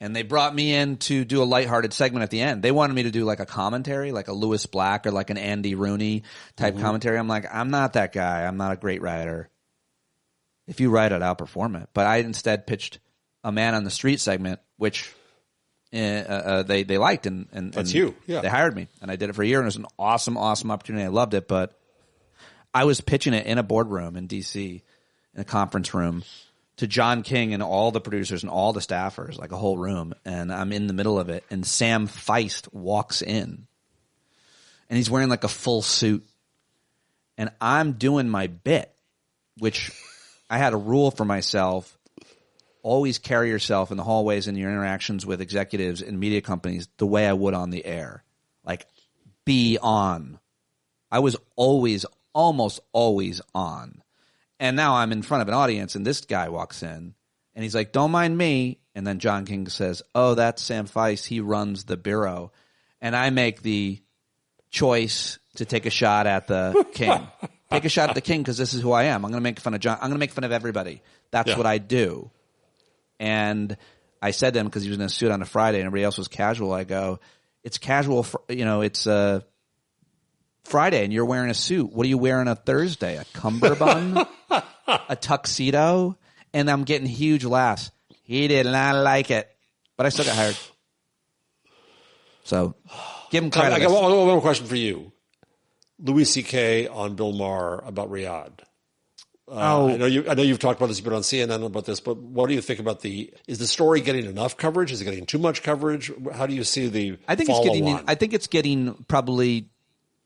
And they brought me in to do a lighthearted segment at the end. They wanted me to do like a commentary, like a Lewis Black or like an Andy Rooney type commentary. I'm like, I'm not that guy. I'm not a great writer. If you write it, I'll perform it. But I instead pitched a man on the street segment, which they liked, and that's you. Yeah. They hired me, and I did it for a year, and it was an awesome opportunity. I loved it, but I was pitching it in a boardroom in D.C., in a conference room, to John King and all the producers and all the staffers, like a whole room, and I'm in the middle of it, and Sam Feist walks in, and he's wearing like a full suit, and I'm doing my bit, which I had a rule for myself: always carry yourself in the hallways and your interactions with executives and media companies the way I would on the air. Like, be on. I was almost always on. And now I'm in front of an audience, and this guy walks in, and he's like, don't mind me. And then John King says, oh, that's Sam Feist. He runs the bureau. And I make the choice to take a shot at the king. Take a shot at the king because this is who I am. I'm going to make fun of John. I'm going to make fun of everybody. That's what I do. And I said to him, because he was in a suit on a Friday and everybody else was casual, I go, it's casual, it's Friday and you're wearing a suit. What are you wearing on Thursday? A cummerbund? A tuxedo? And I'm getting huge laughs. He did not like it. But I still got hired. So give him credit. I got one more question for you. Louis C.K. on Bill Maher about Riyadh. I know you've talked about this. You've been on CNN about this, but what do you think about is the story getting enough coverage? Is it getting too much coverage? How do you see the I think it's getting probably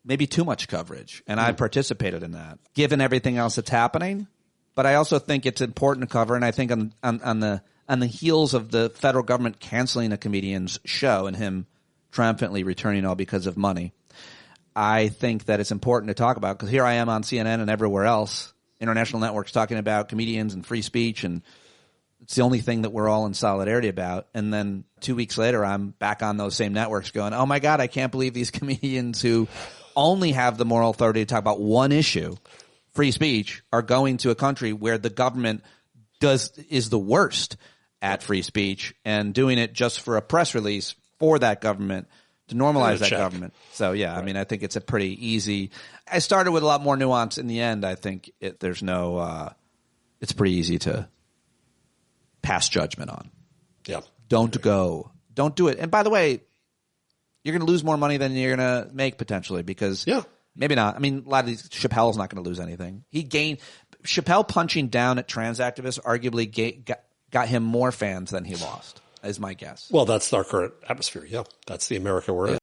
maybe too much coverage, and I participated in that, given everything else that's happening. But I also think it's important to cover, and I think on the heels of the federal government canceling a comedian's show and him triumphantly returning all because of money, I think that it's important to talk about, because here I am on CNN and everywhere else, international networks, talking about comedians and free speech, and it's the only thing that we're all in solidarity about. And then 2 weeks later, I'm back on those same networks going, oh my God, I can't believe these comedians who only have the moral authority to talk about one issue, free speech, are going to a country where the government is the worst at free speech and doing it just for a press release for that government to normalize that government. So, yeah, right. I mean, I think it's a pretty easy – I started with a lot more nuance. In the end, I think it's pretty easy to pass judgment on. Yeah. Don't do it. And by the way, you're going to lose more money than you're going to make potentially, because maybe not. I mean, a lot of these – Chappelle's not going to lose anything. Chappelle punching down at trans activists arguably got him more fans than he lost, is my guess. Well, that's our current atmosphere. Yeah, that's the America we're in.